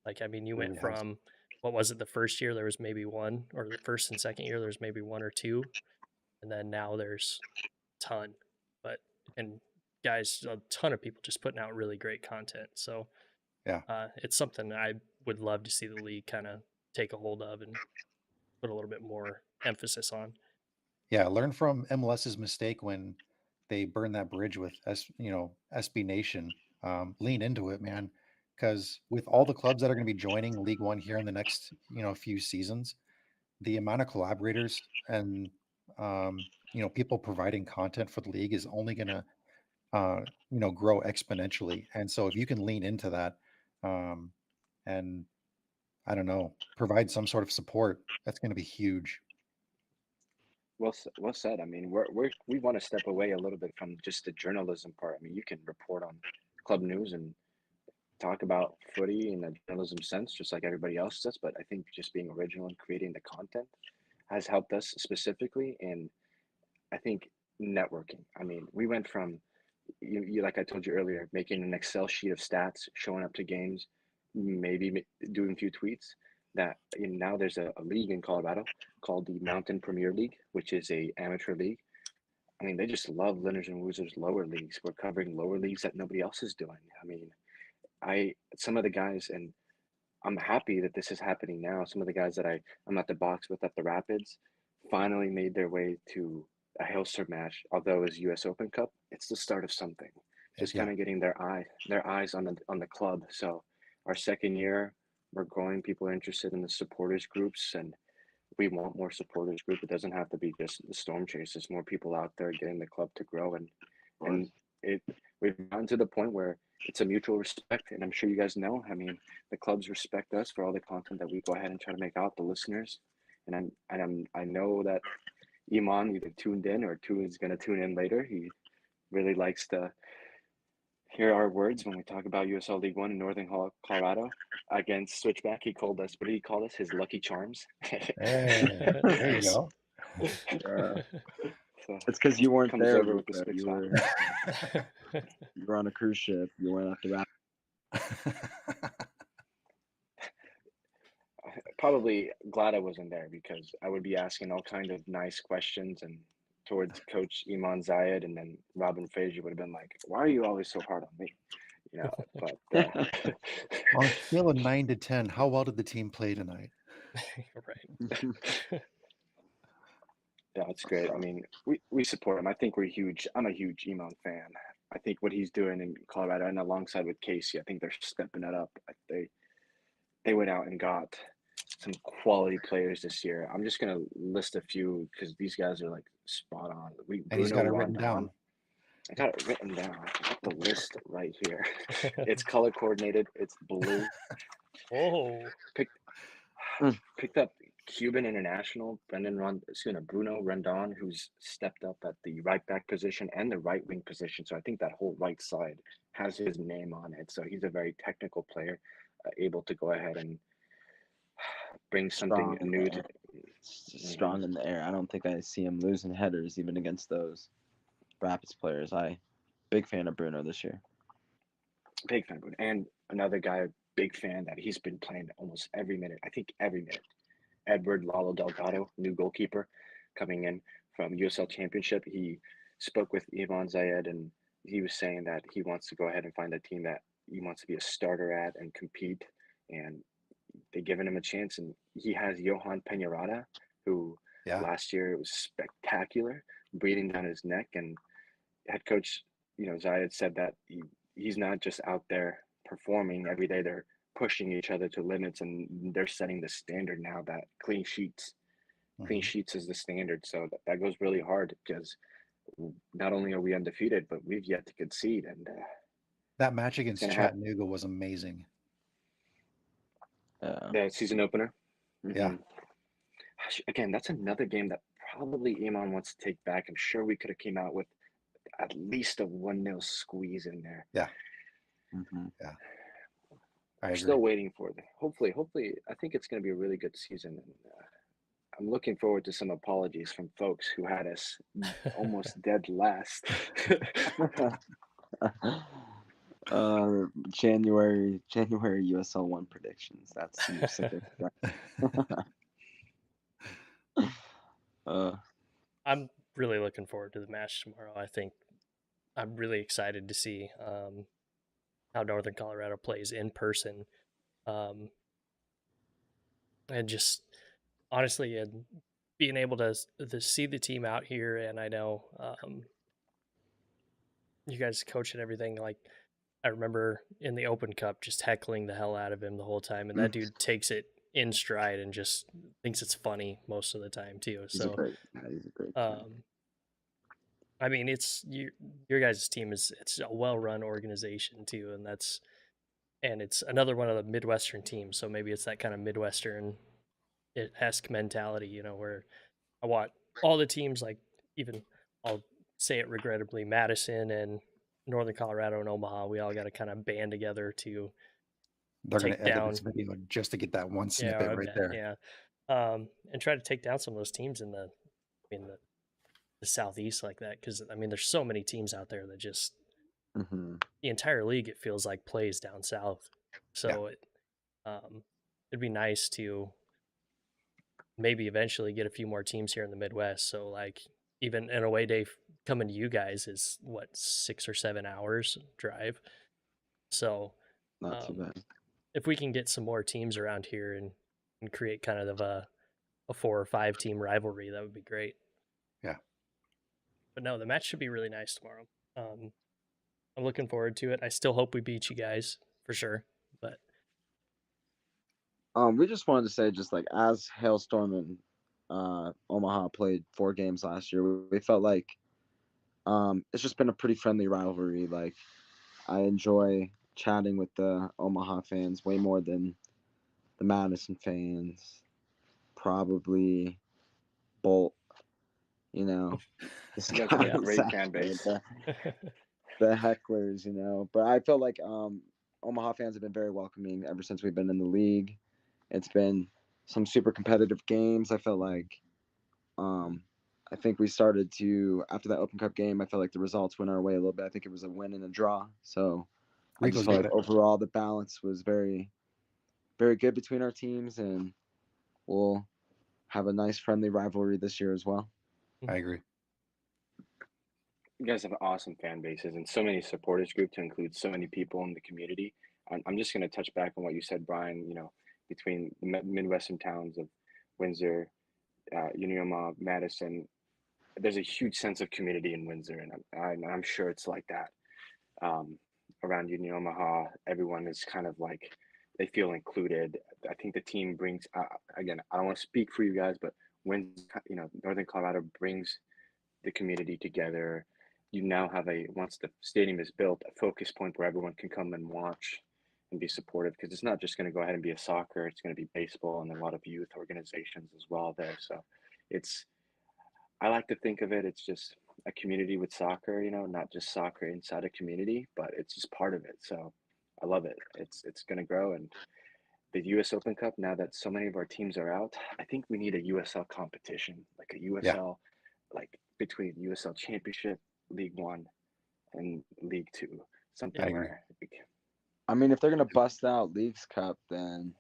Like, I mean, you Really went has. from what was it? The first year there was maybe one, or the first and second year there's maybe one or two, and then now there's a ton. But and guys, a ton of people just putting out really great content. So Yeah. it's something I would love to see the league kind of take a hold of and put a little bit more emphasis on. Yeah. Learn from MLS's mistake when they burned that bridge with SB Nation. Lean into it, man. because with all the clubs that are going to be joining League One here in the next few seasons, the amount of collaborators and people providing content for the league is only going to grow exponentially. And so if you can lean into that, um, and I don't know, provide some sort of support, that's going to be huge. Well said. I mean, we want to step away a little bit from just the journalism part. I mean, you can report on club news and talk about footy in a journalism sense, just like everybody else does. But I think just being original and creating the content has helped us specifically in, I think, networking. I mean, we went from you like I told you earlier, making an Excel sheet of stats, showing up to games, maybe doing a few tweets. That now there's a league in Colorado called the Mountain Premier League, which is a amateur league. I mean, they just love Linners and Wosers lower leagues. We're covering lower leagues that nobody else is doing. I mean, I some of the guys, and I'm happy that this is happening now. Some of the guys that I'm at the box with at the Rapids finally made their way to a Hailstorm match. Although it was U.S. Open Cup, it's the start of something. Just Yeah. kind of getting their eyes on the club. So our second year, we're growing. People are interested in the supporters groups, and we want more supporters group. It doesn't have to be just the Storm Chasers. More people out there getting the club to grow, and it we've gotten to the point where it's a mutual respect. And I'm sure you guys know. I mean, the clubs respect us for all the content that we go ahead and try to make out the listeners. I know that Iman either tuned in or is going to tune in later. He really likes to hear our words when we talk about USL League One in Northern Colorado against Switchback. He called us, what did he call us? His Lucky Charms. Hey, there you go. So It's because you weren't comes there, over with the Luca. stick You were on a cruise ship. You weren't at the Raptors. Probably glad I wasn't there because I would be asking all kind of nice questions and towards Coach Iman Zayed, and then Robin Frazier would have been like, "Why are you always so hard on me?" But On a scale of 9 to 10, how well did the team play tonight? Right. yeah, it's great. I mean, we support him. I think we're huge. I'm a huge Iman fan. I think what he's doing in Colorado and alongside with Casey, I think they're stepping it up. They went out and got some quality players this year. I'm just gonna list a few because these guys are like spot on. And he's Bruno got it written Rondon. down. I got it written down. I got the list right here. It's color coordinated. It's blue. Oh, Picked up Cuban international Bruno Rondon, who's stepped up at the right back position and the right wing position. So I think that whole right side has his name on it. So he's a very technical player, able to go ahead and bring something new. Strong in the air. I don't think I see him losing headers even against those Rapids players. Big fan of Bruno this year. Big fan of Bruno. And another guy, big fan that he's been playing almost every minute. I think every minute. Edward Lalo Delgado, new goalkeeper, coming in from USL Championship. He spoke with Ivan Zayed, and he was saying that he wants to go ahead and find a team that he wants to be a starter at and compete. And they've given him a chance. And he has Johan Peñarada, who last year was spectacular, breathing down his neck. And head coach, Zayed said that he's not just out there performing every day. They're pushing each other to limits, and they're setting the standard now that clean sheets is the standard. So that goes really hard because not only are we undefeated, but we've yet to concede. And that match against Chattanooga was amazing. The season opener. Yeah. Again, that's another game that probably Iman wants to take back. I'm sure we could have came out with at least a 1-0 squeeze in there. Yeah. Yeah. I'm still waiting for it. Hopefully, I think it's going to be a really good season. And I'm looking forward to some apologies from folks who had us almost dead last. January USL 1 predictions. That's I'm really looking forward to the match tomorrow. I think I'm really excited to see how Northern Colorado plays in person. And just honestly, and being able to see the team out here, and I know you guys coach and everything. Like, I remember in the Open Cup just heckling the hell out of him the whole time, and that dude takes it in stride and just thinks it's funny most of the time too. He's a So, great guy. He's a great guy. I mean, it's your guys' team it's a well-run organization too, and it's another one of the Midwestern teams. So maybe it's that kind of Midwestern esque mentality, where I want all the teams, like even I'll say it regrettably, Madison and Northern Colorado and Omaha, we all got to kind of band together to They're going take to edit this down, video just to get that one yeah, snippet I right bet, there. yeah, and try to take down some of those teams in the Southeast like that, because I mean, there's so many teams out there that just Mm-hmm. the entire league, it feels like, plays down south. Yeah. So it'd be nice to maybe eventually get a few more teams here in the Midwest. So like even an away day coming to you guys is what, 6 or 7 hours drive. So Not too bad. if we can get some more teams around here and create kind of a 4 or 5 team rivalry, that would be great. Yeah. But no, the match should be really nice tomorrow. I'm looking forward to it. I still hope we beat you guys for sure. But We just wanted to say, just like as Hailstorm and Omaha played 4 games last year, we felt like it's just been a pretty friendly rivalry. Like I enjoy chatting with the Omaha fans way more than the Madison fans. Probably Bolt, you know, this You guys have a guy great fan base. the hecklers, But I feel like Omaha fans have been very welcoming ever since we've been in the league. It's been some super competitive games. I felt like I think we started to, after that Open Cup game, I felt like the results went our way a little bit. I think it was a win and a draw. So I just Rico's felt got like it. overall the balance was very, very good between our teams, and we'll have a nice friendly rivalry this year as well. I agree. You guys have awesome fan bases and so many supporters group to include so many people in the community. I'm just going to touch back on what you said, Brian. Between the Midwestern towns of Windsor, Unioma, Madison, there's a huge sense of community in Windsor, and I'm sure it's like that around Omaha. Everyone is kind of like they feel included. I think the team brings. Again, I don't want to speak for you guys, but when Northern Colorado brings the community together, you now have once the stadium is built, a focus point where everyone can come and watch and be supportive, because it's not just going to go ahead and be a soccer, it's going to be baseball and a lot of youth organizations as well there. So it's I like to think of it, it's just a community with soccer, not just soccer inside a community, but it's just part of it. So I love it. It's going to grow. And the US Open Cup, now that so many of our teams are out, I think we need a USL competition, like a Yeah. USL, like between USL Championship, League One, and League Two. Something I agree. where I mean, if they're gonna bust out Leagues Cup, then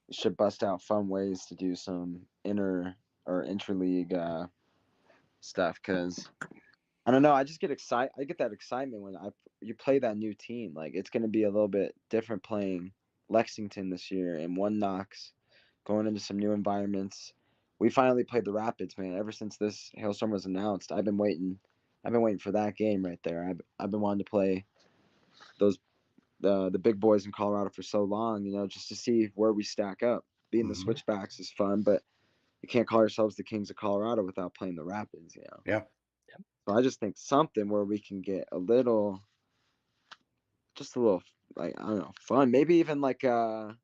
you should bust out fun ways to do some inter or interleague stuff. Because I don't know, I just get excited. I get that excitement when you play that new team. Like it's gonna be a little bit different playing Lexington this year and One Knox, going into some new environments. We finally played the Rapids, man. Ever since this hailstorm was announced, I've been waiting. I've been waiting for that game right there. I've been wanting to play those the big boys in Colorado for so long, just to see where we stack up. Being the Mhm. switchbacks is fun, but you can't call yourselves the Kings of Colorado without playing the Rapids. Yeah. So I just think something where we can get just a little, like I don't know, fun. Maybe even like a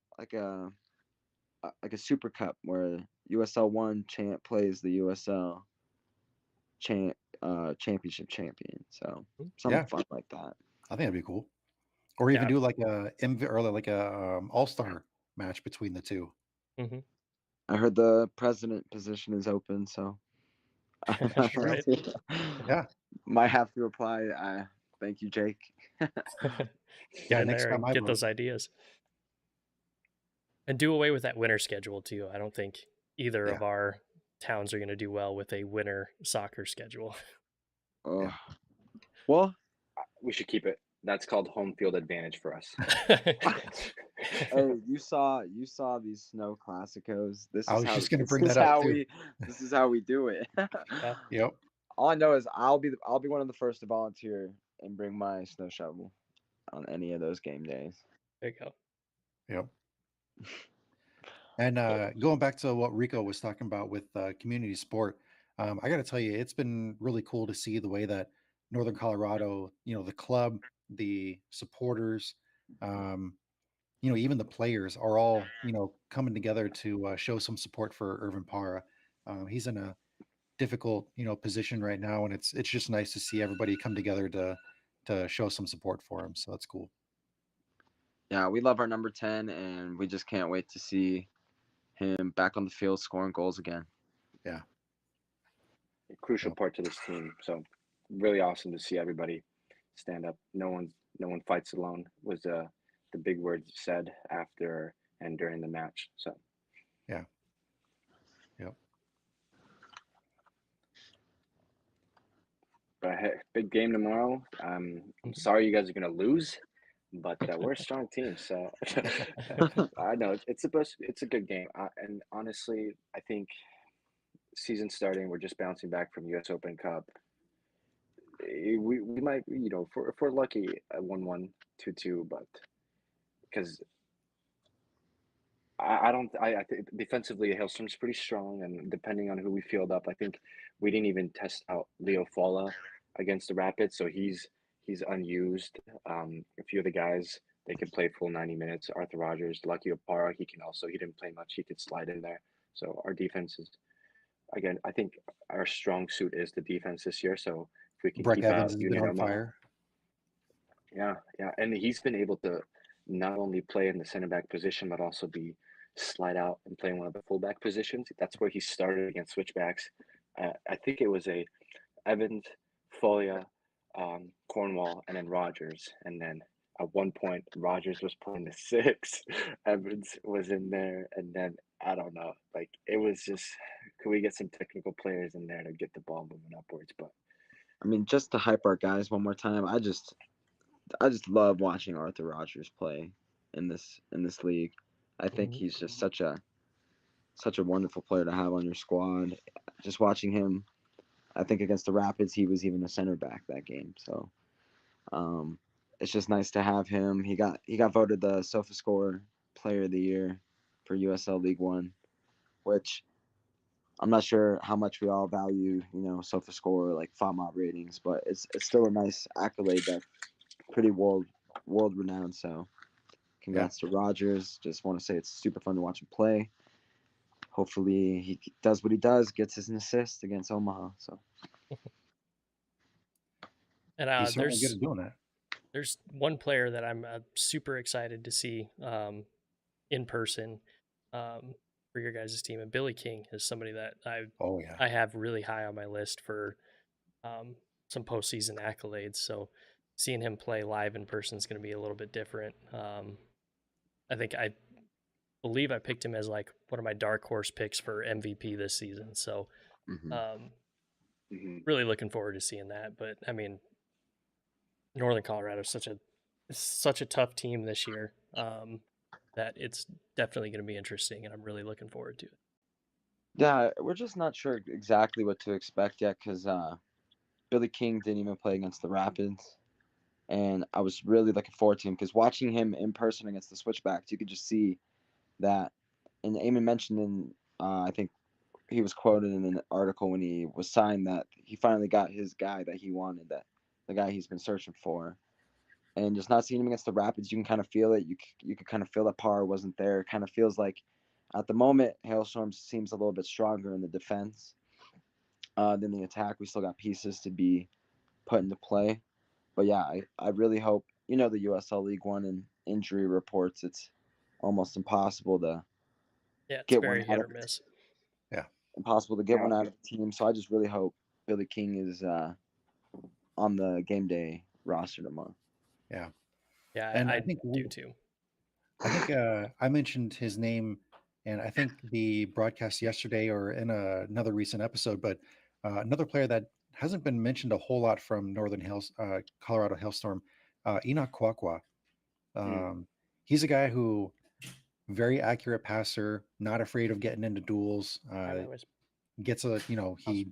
Super Cup where USL One champ plays the USL championship champion. So something Yeah. fun like that. I think that'd be cool. Or even Yeah. do like a all-star match between the two. Mm-hmm. I heard the president position is open, so Right. Yeah. might have to reply. Thank you, Jake. Get in next there time and I get vote. those ideas. And do away with that winter schedule too. I don't think either Yeah. of our towns are going to do well with a winter soccer schedule. Oh, well, we should keep it. That's called home field advantage for us. hey, you saw these snow classicos. This I is was how just gonna this bring is that up how too. this is how we do it. Yeah. Yep. All I know is I'll be one of the first to volunteer and bring my snow shovel. on any of those game days. There you go. Yep. And going back to what Rico was talking about with community sport, I got to tell you, it's been really cool to see the way that Northern Colorado, the club, the supporters, um, even the players are all, coming together to show some support for Irvin Parra. He's in a difficult, position right now, and it's just nice to see everybody come together to show some support for him. So that's cool. Yeah, we love our number 10, and we just can't wait to see him back on the field scoring goals again. Yeah. A crucial Yep. part to this team. So really awesome to see everybody stand up. No one fights alone was the big words said after and during the match. So Yeah. Yep. but hey, big game tomorrow. I'm sorry you guys are gonna lose, but we're a strong team. So I know it's it's a good game. And honestly, I think season starting, we're just bouncing back from U.S. Open Cup. We might, if we're lucky, 1-1, 2-2, but because I don't I think defensively Hailstorm's pretty strong, and depending on who we field up, I think we didn't even test out Leo Fala against the Rapids, so he's unused. A few of the guys they can play full 90 minutes. Arthur Rogers, Lucky Opara, he didn't play much. He could slide in there. So our defense is again. I think our strong suit is the defense this year. So if we can Breck keep Evans out has been on Uninomo, fire. yeah, and he's been able to not only play in the center back position, but also be slide out and play in one of the fullback positions. That's where he started against switchbacks. I think it was a Evans, Folia, Cornwall, and then Rogers. And then at one point, Rogers was playing the six. Evans was in there, and then I don't know. Like it was just, could we get some technical players in there to get the ball moving upwards? But I mean, just to hype our guys one more time, I just love watching Arthur Rogers play in this league. I think he's just such a wonderful player to have on your squad. Just watching him, I think against the Rapids, he was even a center back that game. So it's just nice to have him. He got voted the SofaScore Player of the Year for USL League One, which I'm not sure how much we all value, SofaScore like FOMOB ratings, but it's still a nice accolade that's pretty world renowned. So congrats to Rogers. Just want to say it's super fun to watch him play. Hopefully he does what he does, gets his assist against Omaha. So And He's certainly good at doing that. there's one player that I'm super excited to see in person for your guys' team, and Billy King is somebody that Oh yeah. I have really high on my list for some postseason accolades. So seeing him play live in person is going to be a little bit different. I believe I picked him as like one of my dark horse picks for MVP this season. So really looking forward to seeing that. But I mean, Northern Colorado is such a tough team this year that it's definitely going to be interesting, and I'm really looking forward to it. yeah, we're just not sure exactly what to expect yet because Billy King didn't even play against the Rapids. And I was really looking forward to him because watching him in person against the Switchbacks, you could just see that. And Eamon mentioned I think he was quoted in an article when he was signed that he finally got his guy that he wanted, that the guy he's been searching for. And just not seeing him against the Rapids, you can kind of feel it. You could kind of feel that power wasn't there. It kind of feels like at the moment, Hailstorm seems a little bit stronger in the defense than the attack. We still got pieces to be put into play. But yeah, I really hope, the USL League One and injury reports, it's almost impossible to It's get one very out hit of or miss. one out of the team. So I just really hope Billy King is on the game day roster tomorrow. Yeah. Yeah, And I do too. I think I mentioned his name, and I think the broadcast yesterday or in another recent episode, but another player that hasn't been mentioned a whole lot from Colorado Hailstorm, Enoch Kwakwa. He's a guy who very accurate passer, not afraid of getting into duels. Gets he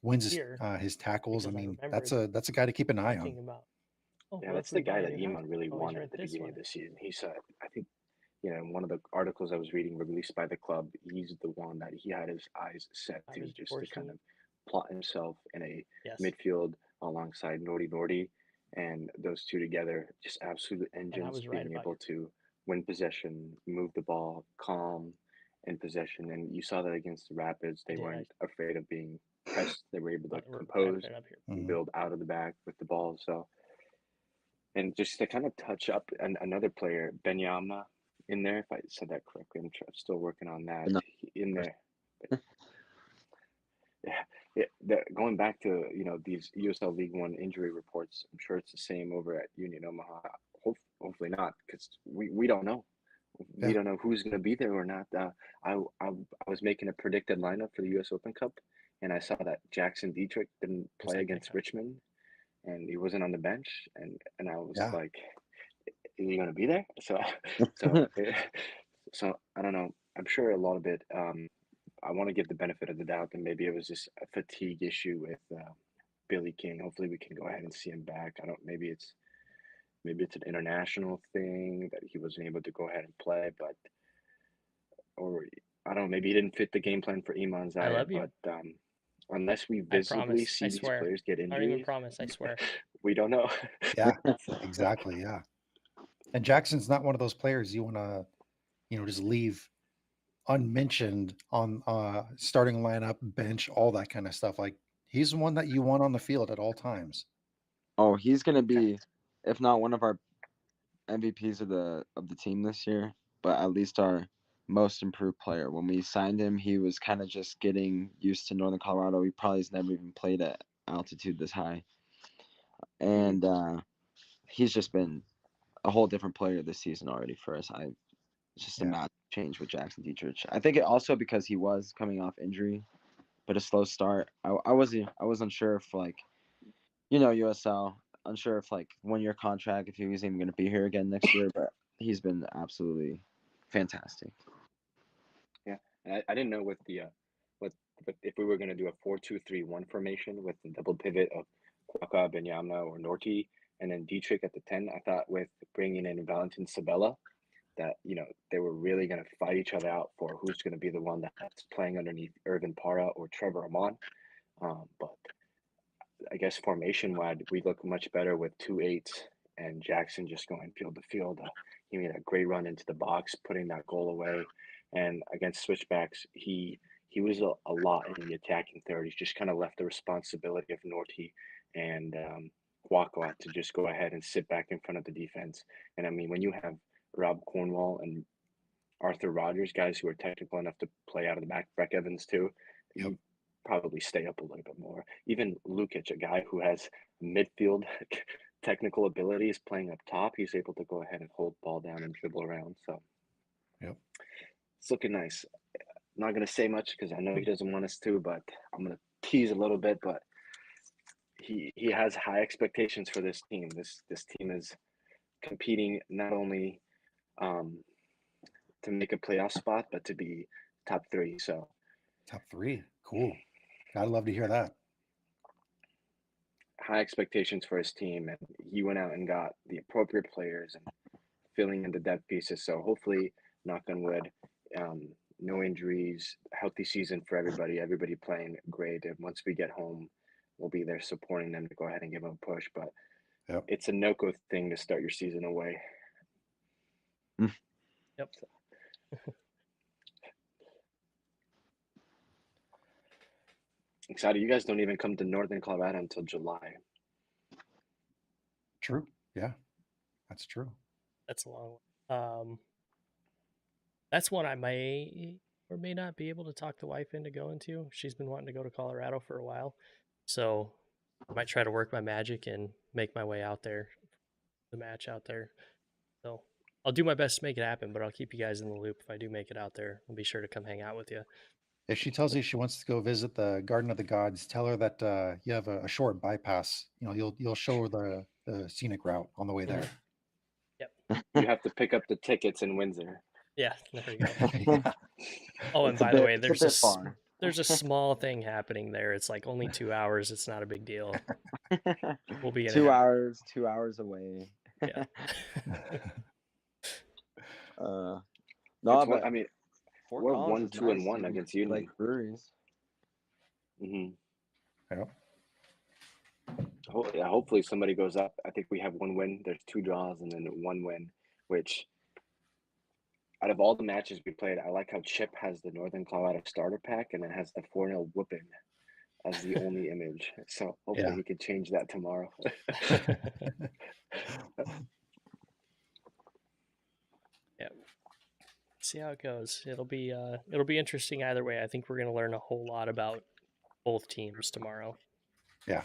wins his tackles. I mean, that's a guy to keep an eye on. Oh, Yeah, that's the luckily guy bought a that new house. Iman really Always wanted at rent the this beginning one. of the season. He said, I think, in one of the articles I was reading released by the club, he's the one that he had his eyes set I to was just to kind fortunate. of plot himself in a Yes. midfield alongside Nordi, and those two together, just absolute And I engines, was right being about able to win possession, move the ball, calm in possession. And you saw that against the Rapids. I They did. I weren't afraid of being pressed. They were able to we're wrapping compose it up here. and Mhm. build out of the back with the ball. So, and just to kind of touch up another player, Benyama, in there, if I said that correctly. I'm still working on that. No, In there. Yeah, yeah. Going back to these USL League One injury reports, I'm sure it's the same over at Union Omaha. Hopefully not, because we don't know. We Yeah. don't know who's going to be there or not. I was making a predicted lineup for the U.S. Open Cup, and I saw that Jackson Dietrich didn't Who's play that against pickup? Richmond, and he wasn't on the bench, and I was Yeah. like, "Is he going to be there?" So so I don't know. I'm sure a lot of it. I want to give the benefit of the doubt that maybe it was just a fatigue issue with Billy King. Hopefully, we can go ahead and see him back. I don't. Maybe it's an international thing that he wasn't able to go ahead and play, but or I don't know. Maybe he didn't fit the game plan for Iman I Zaya. love you. But unless we I visibly promise. I see these swear. players get I don't even injuries, promise. I swear. we don't know. Yeah. So, Exactly. Yeah. And Jackson's not one of those players you want to, just leave unmentioned on starting lineup, bench, all that kind of stuff. Like he's the one that you want on the field at all times. Oh, he's gonna be, if not one of our MVPs of the team this year, but at least our most improved player. When we signed him, he was kind of just getting used to Northern Colorado. He probably has never even played at altitude this high, and he's just been a whole different player this season already for us. It's just a Yeah. massive change with Jackson Dietrich. I think it also because he was coming off injury, but a slow start. I was unsure if USL, unsure if 1 year contract if he was even going to be here again next year, but he's been absolutely fantastic. yeah, and I didn't know what if we were going to do a 4-2-3-1 formation with the double pivot of Kwaka, Benyama, or Norti, and then Dietrich at the 10. I thought with bringing in Valentin Sabella that they were really going to fight each other out for who's going to be the one that's playing underneath Irvin Para or Trevor Amon. But I guess formation wise, we look much better with 2 8s and Jackson just going field to field. He made a great run into the box, putting that goal away. And against switchbacks, he was a lot in the attacking third. He's just kind of left the responsibility of Norty and Kwaka to just go ahead and sit back in front of the defense. And I mean, when you have Rob Cornwall and Arthur Rogers, guys who are technical enough to play out of the back, Breck Evans too, Yep. you probably stay up a little bit more. Even Lukic, a guy who has midfield technical abilities playing up top, he's able to go ahead and hold ball down and dribble around. So Yep. it's looking nice. Not going to say much because I know he doesn't want us to, but I'm going to tease a little bit. But he has high expectations for this team. This team is competing not only to make a playoff spot, but to be top 3. So Top 3. Cool. I'd love to hear that. high expectations for his team, and he went out and got the appropriate players and filling in the depth pieces. So hopefully, knock on wood, no injuries, healthy season for everybody. Everybody playing great, and once we get home, we'll be there supporting them to go ahead and give them a push. But Yep. it's a no-go thing to start your season away. Yep. Excited! You guys don't even come to Northern Colorado until July. True. Yeah. That's true. That's a long one. That's one I may or may not be able to talk the wife into going to. She's been wanting to go to Colorado for a while. So I might try to work my magic and make my way out there, the match out there. So I'll do my best to make it happen, but I'll keep you guys in the loop if I do make it out there. I'll be sure to come hang out with you. If she tells you she wants to go visit the Garden of the Gods, tell her that you have a short bypass. You'll show her the scenic route on the way there. Yep. You have to pick up the tickets in Windsor. Yeah, there we go. Yeah. Oh, and It's a by the bit- way, it's a there's bit far. there's a small thing happening there. It's like only 2 hours. It's not a big deal. We'll be in it. 2 hours away. Yeah. No, It's but I mean, Fort we're Collins is 1-2 and nice, 1 dude. against You like Union. breweries. Hmm Yeah. Yeah, hopefully somebody goes up. I think we have 1 win. There's 2 draws and then 1 win, which out of all the matches we played, I like how Chip has the Northern Colorado starter pack and it has the 4-0 whooping as the only image. So hopefully Yeah. he could change that tomorrow. Yeah. See how it goes. It'll be interesting either way. I think we're gonna learn a whole lot about both teams tomorrow. Yeah.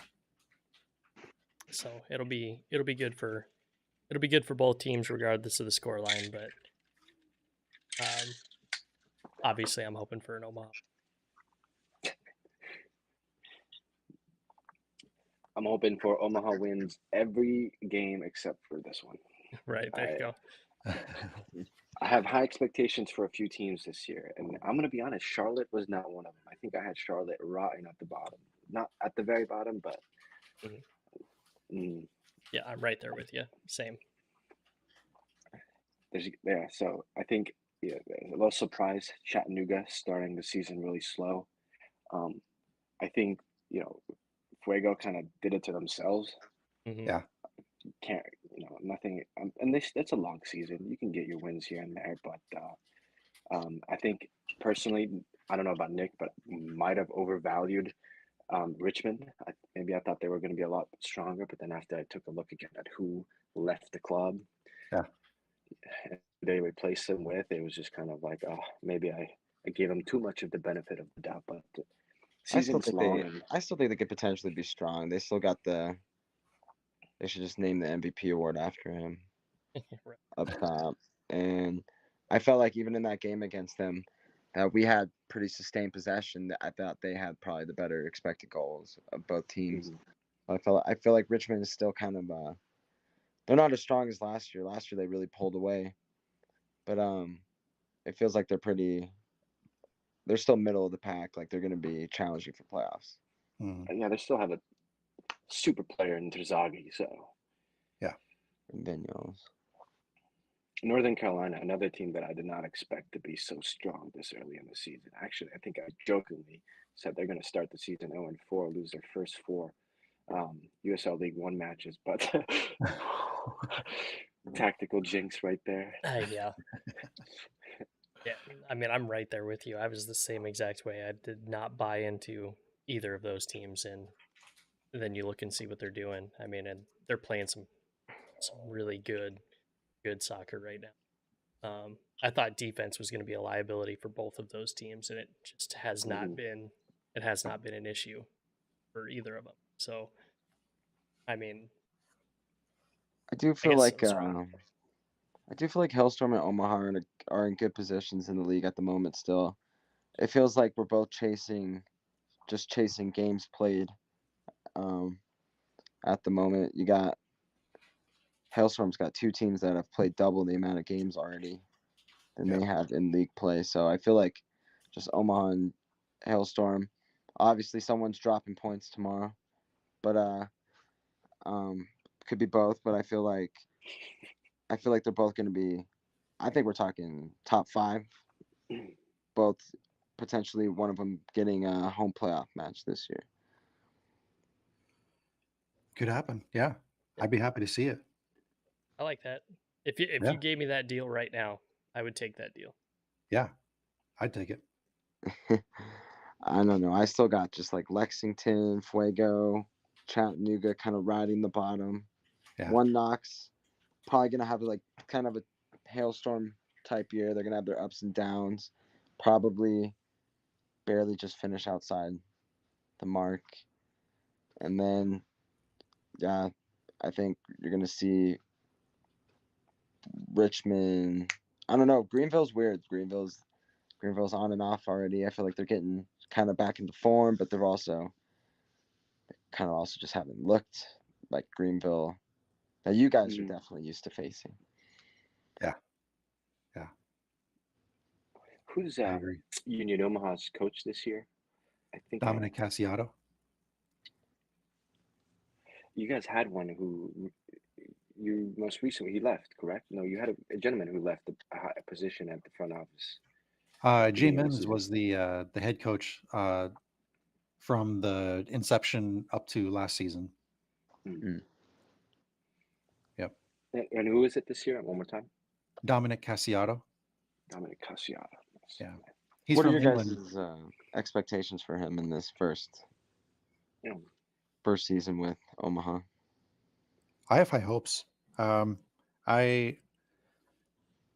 So it'll be good for both teams regardless of the scoreline. But obviously, I'm hoping for an Omaha. I'm hoping for Omaha wins every game except for this one. Right, there you go. I have high expectations for a few teams this year, and I'm gonna be honest. Charlotte was not one of them. I think I had Charlotte rotting at the bottom, not at the very bottom, but Yeah, I'm right there with you. Same. So I think a little surprise. Chattanooga starting the season really slow. I think Fuego kind of did it to themselves. Mhm. Yeah. Can't nothing, and it's a long season. You can get your wins here and there, but I think personally, I don't know about Nick, but might have overvalued Richmond. Maybe I thought they were going to be a lot stronger, but then after I took a look again at who left the club, Yeah. and who they replaced them with, it was just kind of like, oh, maybe I gave them too much of the benefit of the doubt. But the I still season's think long, and they could potentially be strong. They still got the. They should just name the MVP award after him Right. up top. And I felt like even in that game against them, we had pretty sustained possession. I thought they had probably the better expected goals of both teams. I feel like Richmond is still kind of they're not as strong as last year. Last year they really pulled away, but it feels like they're still middle of the pack. Like they're going to be challenging for playoffs. yeah, they still have a super player in Terzaghi. So Yeah. And Daniels. Northern Carolina, another team that I did not expect to be so strong this early in the season. Actually, I think I jokingly said they're going to start the season 0-4, lose their first 4 USL League One matches, but tactical jinx right there. Yeah. Yeah, I mean, I'm right there with you. I was the same exact way. I did not buy into either of those teams, and then you look and see what they're doing. I mean, and they're playing some really good soccer right now. I thought defense was going to be a liability for both of those teams, and it just has not been. It has not been an issue for either of them. So, I mean, I do I feel guess like Hailstorm and Omaha are in good positions in the league at the moment. Still, it feels like we're both chasing games played. At the moment, you got Hailstorm's got 2 teams that have played double the amount of games already than they have in league play. So I feel like just Omaha and Hailstorm. Obviously, someone's dropping points tomorrow, but could be both. But I feel like they're both going to be. I think we're talking top 5. Both potentially one of them getting a home playoff match this year. Could happen. Yeah. I'd be happy to see it. I like that. If you gave me that deal right now, I would take that deal. Yeah. I'd take it. I don't know. I still got just like Lexington, Fuego, Chattanooga kind of riding the bottom. Yeah. One Knox probably gonna have like kind of a Hailstorm type year. They're gonna have their ups and downs. Probably barely just finish outside the mark. And then yeah, I think you're gonna see Richmond. I don't know. Greenville's weird. Greenville's on and off already. I feel like they're getting kind of back into form, but they're also just haven't looked like Greenville that you guys are definitely used to facing. Yeah. Yeah. Who's I agree. Union Omaha's coach this year? think Dominic Casiato. you guys had one who you most recently he left, correct? No, you had a gentleman who left a position at the front office Jay beginning of the Mims season. was the head coach from the inception up to last season. Mm. Yep. And who is it this year? One more time. Dominic Casiato. Dominic Casiato. Yeah. He's What are from your England. guys' expectations for him in this first Yeah. season with Omaha? I have high hopes. I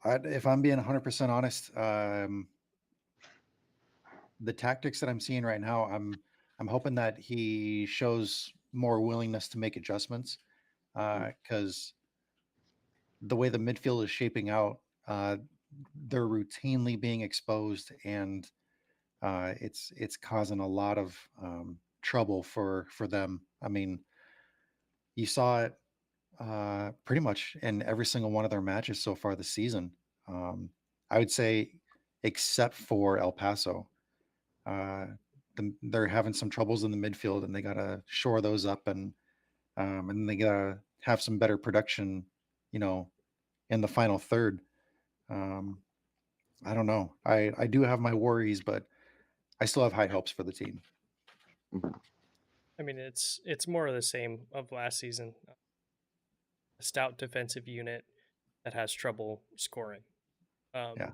if I'm being 100% honest, the tactics that I'm seeing right now, I'm hoping that he shows more willingness to make adjustments, because the way the midfield is shaping out, they're routinely being exposed, and it's causing a lot of trouble for them. I mean, you saw it pretty much in every single one of their matches so far this season. I would say, except for El Paso, they're having some troubles in the midfield, and they gotta shore those up, and they gotta have some better production, you know, in the final third. Um, I don't know. I do have my worries, but I still have high hopes for the team. I mean, it's more of the same of last season. A stout defensive unit that has trouble scoring. Yeah.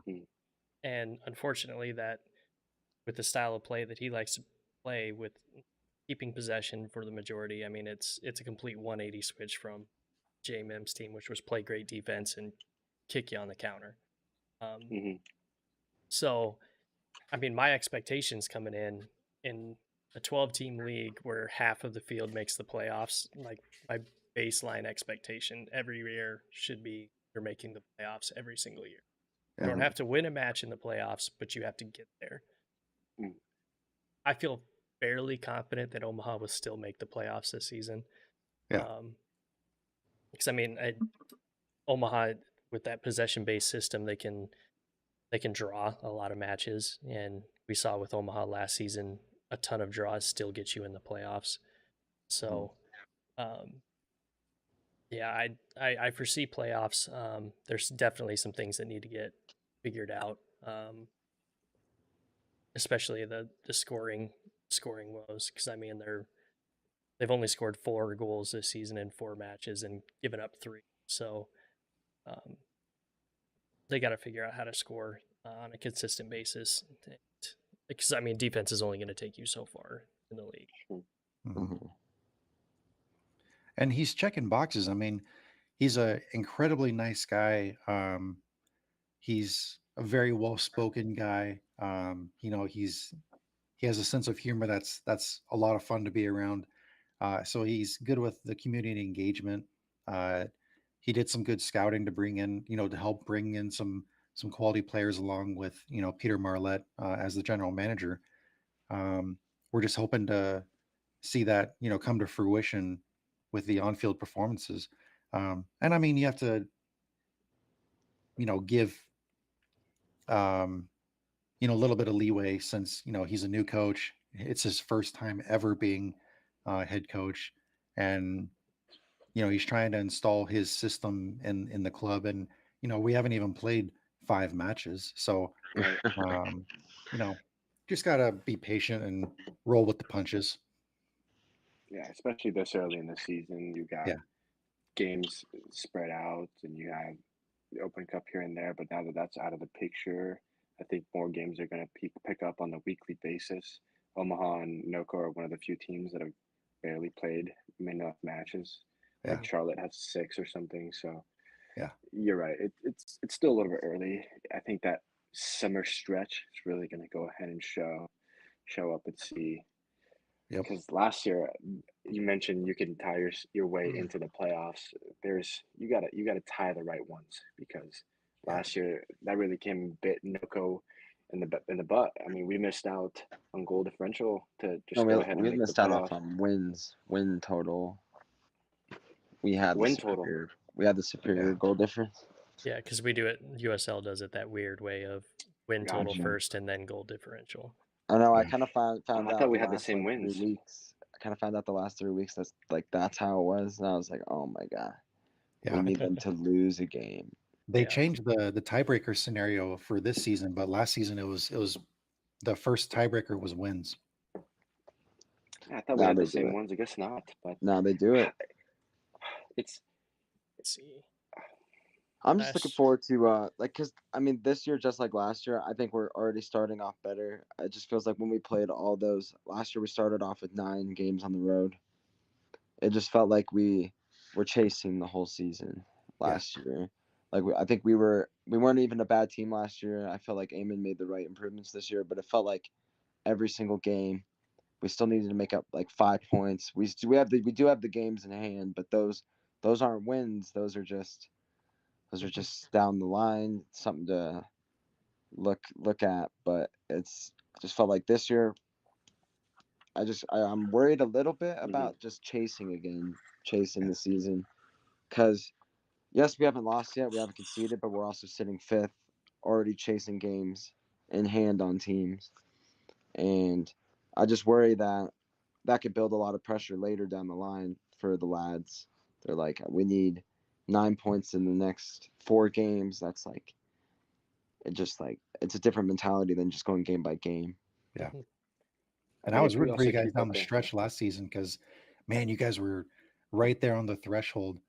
And unfortunately, that with the style of play that he likes to play with keeping possession for the majority, I mean, it's a complete 180 switch from J Mim's team, which was play great defense and kick you on the counter. So, I mean, my expectations coming in a 12-team league where half of the field makes the playoffs, like my baseline expectation every year should be you're making the playoffs every single year. You don't have to win a match in the playoffs, but you have to get there. I feel fairly confident that Omaha will still make the playoffs this season. Yeah. Because I mean, Omaha with that possession-based system, they can draw a lot of matches, and we saw with Omaha last season, a ton of draws still get you in the playoffs. So, yeah, I foresee playoffs. There's definitely some things that need to get figured out, especially the scoring woes. Because I mean, they've only scored 4 goals this season in 4 matches and given up 3. So, they got to figure out how to score on a consistent basis. Because I mean, defense is only going to take you so far in the league. And he's checking boxes. I mean, he's a incredibly nice guy. He's a very well-spoken guy. You know, he has a sense of humor that's a lot of fun to be around. So he's good with the community engagement. He did some good scouting to bring in, to help bring in some quality players along with, Peter Marlette as the general manager. We're just hoping to see that, come to fruition with the on-field performances. And I mean, you have to, give, a little bit of leeway since, he's a new coach. It's his first time ever being head coach. And, he's trying to install his system in the club. And, we haven't even played 5 matches. So, just got to be patient and roll with the punches. Yeah, especially this early in the season, you got games spread out, and you have the Open Cup here and there. But now that that's out of the picture, I think more games are going to pick up on the weekly basis. Omaha and Noco are one of the few teams that have barely played enough matches. Yeah. Like Charlotte has 6 or something. So Yeah, you're right. It's still a little bit early. I think that summer stretch is really going to go ahead and show up and see. Yep. Because last year, you mentioned you can tie your way into the playoffs. You gotta tie the right ones, because last year that really came bit Noco in the butt. I mean, we missed out on goal differential to just go ahead and we make the missed out playoff. on win total. We had Win the total. superior, we had the superior goal difference. Yeah, because we do it. USL does it that weird way of win total Gotcha. first and then goal differential. I know. I Yeah. kind of found I out thought the we had the last same like 3 wins. weeks. I kind of found out the last 3 weeks that's how it was, and I was like, oh my god, we Yeah. need them to lose a game. They Yeah. changed the tiebreaker scenario for this season, but last season it was the first tiebreaker was wins. Yeah, I thought we Now had they the do same it. ones. I guess not, but Now they do it. it's Let's see. I'm just looking Last forward to because I mean this year just like last year, I think we're already starting off better. It just feels like when we played all those last year, we started off with 9 games on the road. It just felt like we were chasing the whole season last year. Like I think we weren't even a bad team last year. I felt like Eamon made the right improvements this year, but it felt like every single game we still needed to make up like 5 points. We do have the games in hand, but those aren't wins. Those are just down the line, something to look at. But it's just felt like this year. I'm worried a little bit about just chasing again, chasing the season, because yes, we haven't lost yet, we haven't conceded, but we're also sitting 5th, already chasing games in hand on teams, and I just worry that could build a lot of pressure later down the line for the lads. They're like, we need 9 points in the next 4 games. That's like it's a different mentality than just going game by game. Yeah. Mhm. And I think was if we rooting for you also guys keep down up the the stretch last season because, man, you guys were right there on the threshold.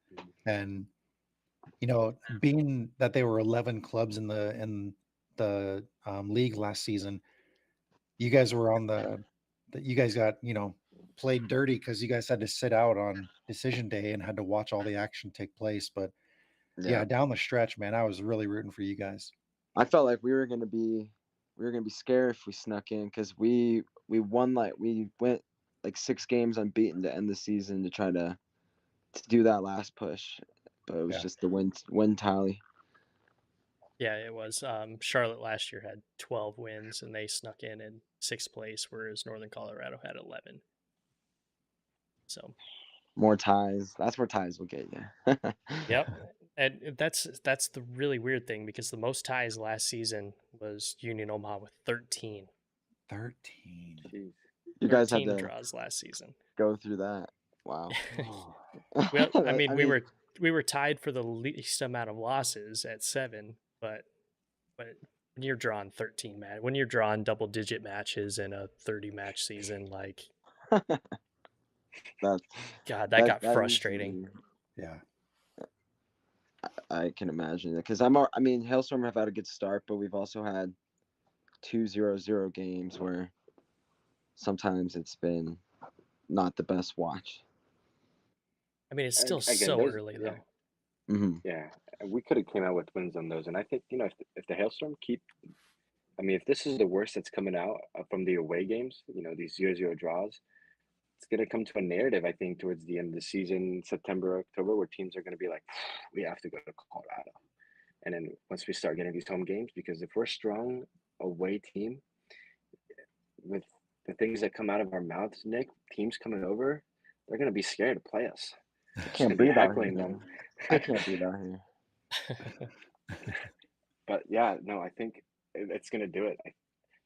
And being that they were 11 clubs in the league last season, you guys were on that you guys got played dirty because you guys had to sit out on decision day and had to watch all the action take place. But yeah, Yeah, down the stretch, man, I was really rooting for you guys. I felt like we were gonna be scared if we snuck in because we went like 6 games unbeaten to end the season to try to do that last push, but it was Yeah. just the win tally. Yeah, it was. Charlotte last year had 12 wins and they snuck in 6th place, whereas Northern Colorado had 11. So, More ties. That's where ties will get you. yep. And that's the really weird thing because the most ties last season was Union Omaha with 13. 13. Jeez. You guys had 13 to draws last season. go through that. Wow. Oh, Well, I I mean, we mean, were tied for the least amount of losses at 7, but when you're drawing 13 when you're drawing double digit matches in a 30 match season, like that God, that got that frustrating. usually yeah. I can imagine it because I mean, Hailstorm have had a good start, but we've also had 2-0-0 games where sometimes it's been not the best watch. I mean, it's still Again, so early yeah, though. Mm-hmm. yeah, and we could have came out with wins on those, and I think if the Hailstorm keep, I mean, if this is the worst that's coming out from the away games, these 0-0 draws, it's gonna come to a narrative, I think, towards the end of the season, September, October, where teams are gonna be like, we have to go to Colorado. And then once we start getting these home games, because if we're a strong away team with the things that come out of our mouths, Nick, teams coming over, they're gonna be scared to play us. I We're just can't gonna be breathe out here, heckling them. man. I can't breathe out here. But yeah, no, I think it's gonna do it.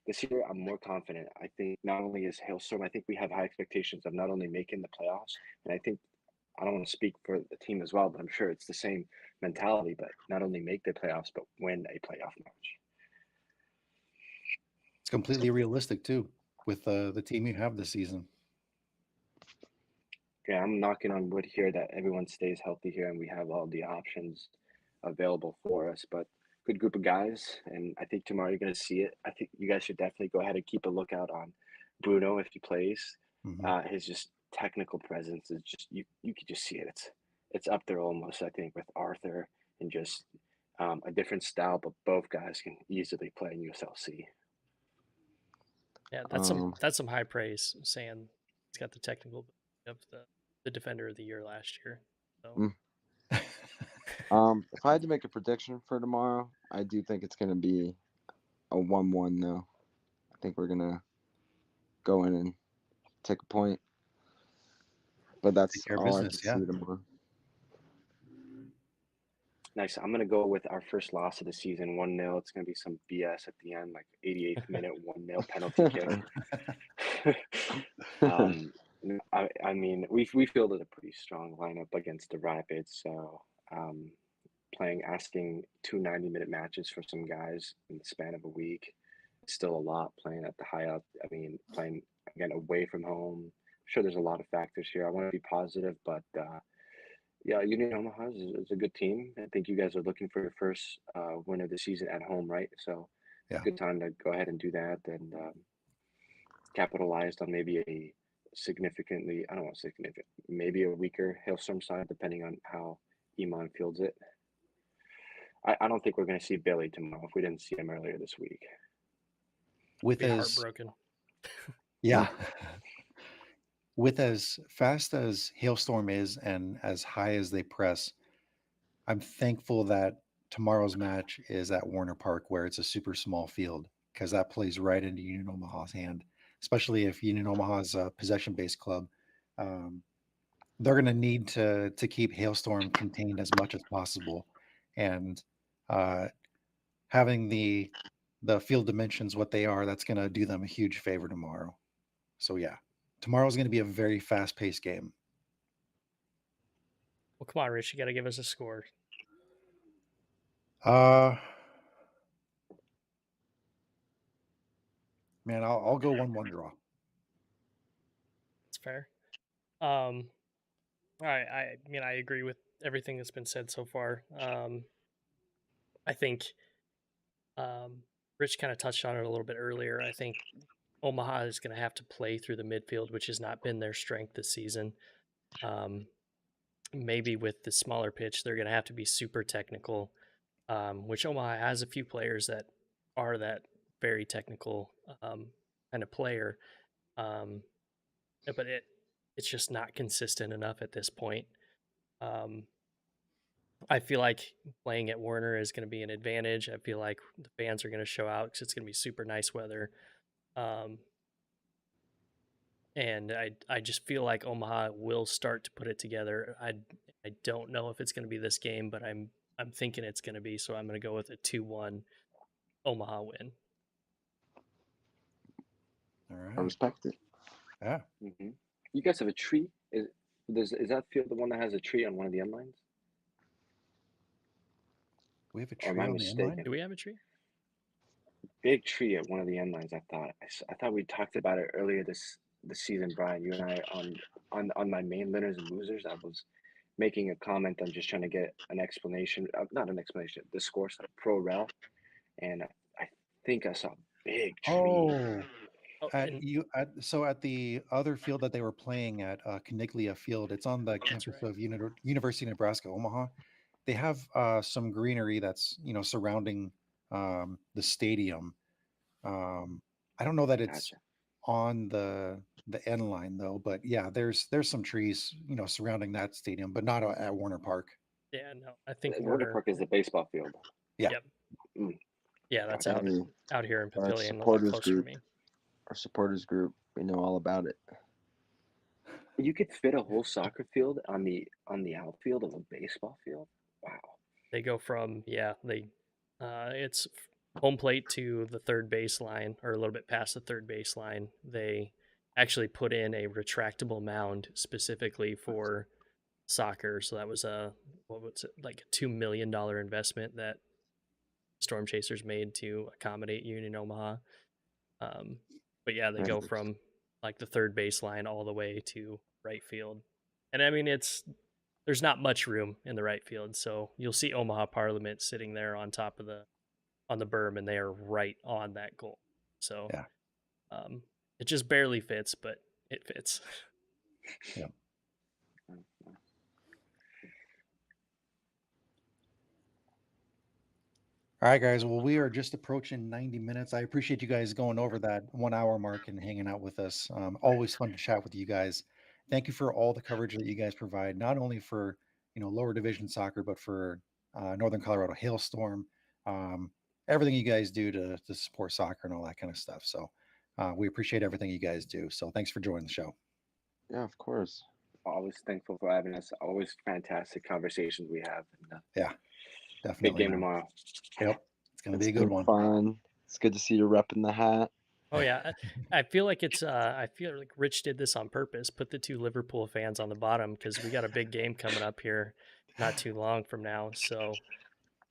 This year, I'm more confident. I think not only is Hailstorm, I think we have high expectations of not only making the playoffs, and I think I don't want to speak for the team as well, but I'm sure it's the same mentality. But not only make the playoffs, but win a playoff match. It's completely realistic too with the team you have this season. Yeah, I'm knocking on wood here that everyone stays healthy here and we have all the options available for us. But good group of guys, and I think tomorrow you're going to see it. I think you guys should definitely go ahead and keep a lookout on Bruno if he plays. Mhm. His just technical presence is just you could just see it. It's up there almost. I think with Arthur and just a different style, but both guys can easily play in USLC. Yeah, Um, that's some high praise saying he's got the technical of the defender of the year last year. So mm. If I had to make a prediction for tomorrow, I do think it's gonna be a 1-1 though. I think we're gonna go in and take a point, but Take that's care of all I can business. Yeah. see tomorrow. Nice. I'm gonna go with our first loss of the season, 1-0. It's gonna be some BS at the end, like 88th minute, 1-0 penalty kick. I mean, we fielded a pretty strong lineup against the Rapids, so asking two 90-minute matches for some guys in the span of a week, it's still a lot playing at the high up. I mean, playing again away from home. I'm sure there's a lot of factors here. I want to be positive, but yeah, Union Omaha is a good team. I think you guys are looking for your first win of the season at home, right? So Yeah. good time to go ahead and do that and capitalized on maybe a significantly, I don't want to say significant, maybe a weaker Hailstorm side, depending on how Iman fields it. I don't think we're going to see Billy tomorrow if we didn't see him earlier this week. With Be as heartbroken. yeah, with as fast as Hailstorm is and as high as they press, I'm thankful that tomorrow's match is at Warner Park, where it's a super small field, because that plays right into Union Omaha's hand, especially if Union Omaha's a possession-based club. Um, they're going to need to keep Hailstorm contained as much as possible, and uh, having the field dimensions what they are, that's going to do them a huge favor tomorrow. So yeah, tomorrow's going to be a very fast-paced game. Well, come on, Rich, you got to give us a score. Man, I'll go 1-1 draw. That's fair. I mean, I agree with everything that's been said so far. I think Rich kind of touched on it a little bit earlier. I think Omaha is going to have to play through the midfield, which has not been their strength this season. Maybe with the smaller pitch, they're going to have to be super technical, which Omaha has a few players that are that very technical kind of player. But it's just not consistent enough at this point. I feel like playing at Warner is going to be an advantage. I feel like the fans are going to show out because it's going to be super nice weather. And I just feel like Omaha will start to put it together. I don't know if it's going to be this game, but I'm thinking it's going to be. So I'm going to go with a 2-1 Omaha win. All I right. respect it. Yeah. Mm-hmm. You guys have a tree? Is that field the one that has a tree on one of the end lines? We have a Or am tree I on the end line. mistaken? Do we have a tree? Big tree at one of the end lines. I thought we talked about it earlier this season, Brian. You and I on my main Linners and Wosers. I was making a comment on just trying to get an explanation, not an explanation, the score side pro rel, and I think I saw a big tree. Oh, Oh, at and so at the other field that they were playing at, Caniglia Field, it's on the campus right. of University of Nebraska Omaha. They have some greenery that's surrounding the stadium. I don't know that it's Gotcha. on the end line though, but yeah, there's some trees surrounding that stadium, but not at Warner Park. Yeah, no, I think Warner Warner. Park is the baseball field. Yeah. Yep. Mm, Yeah, that's gotcha. out here in Our Papillion, a lot supporters closer to group. me. Our supporters group, we know all about it. You could fit a whole soccer field on the outfield of a baseball field. Wow. They go from it's home plate to the third base line, or a little bit past the third base line. They actually put in a retractable mound specifically for soccer. So that was what was it, like a $2 million investment that Storm Chasers made to accommodate Union Omaha. But yeah, they go Nice. from like the third base line all the way to right field. And I mean, there's not much room in the right field, so you'll see Omaha Parliament sitting there on top of on the berm, and they are right on that goal. So Yeah. it just barely fits, but it fits. Yeah. All right, guys. Well, we are just approaching 90 minutes. I appreciate you guys going over that 1 hour mark and hanging out with us. Always fun to chat with you guys. Thank you for all the coverage that you guys provide, not only for lower division soccer, but for Northern Colorado Hailstorm. Everything you guys do to support soccer and all that kind of stuff. So we appreciate everything you guys do. So thanks for joining the show. Yeah, of course. Always thankful for having us. Always fantastic conversations we have. And, Yeah. Definitely, Big game man. tomorrow. Yep. It's gonna It's be a good been one. fun. It's good to see you repping the hat. Oh yeah, I feel like it's. I feel like Rich did this on purpose. Put the two Liverpool fans on the bottom because we got a big game coming up here, not too long from now. So,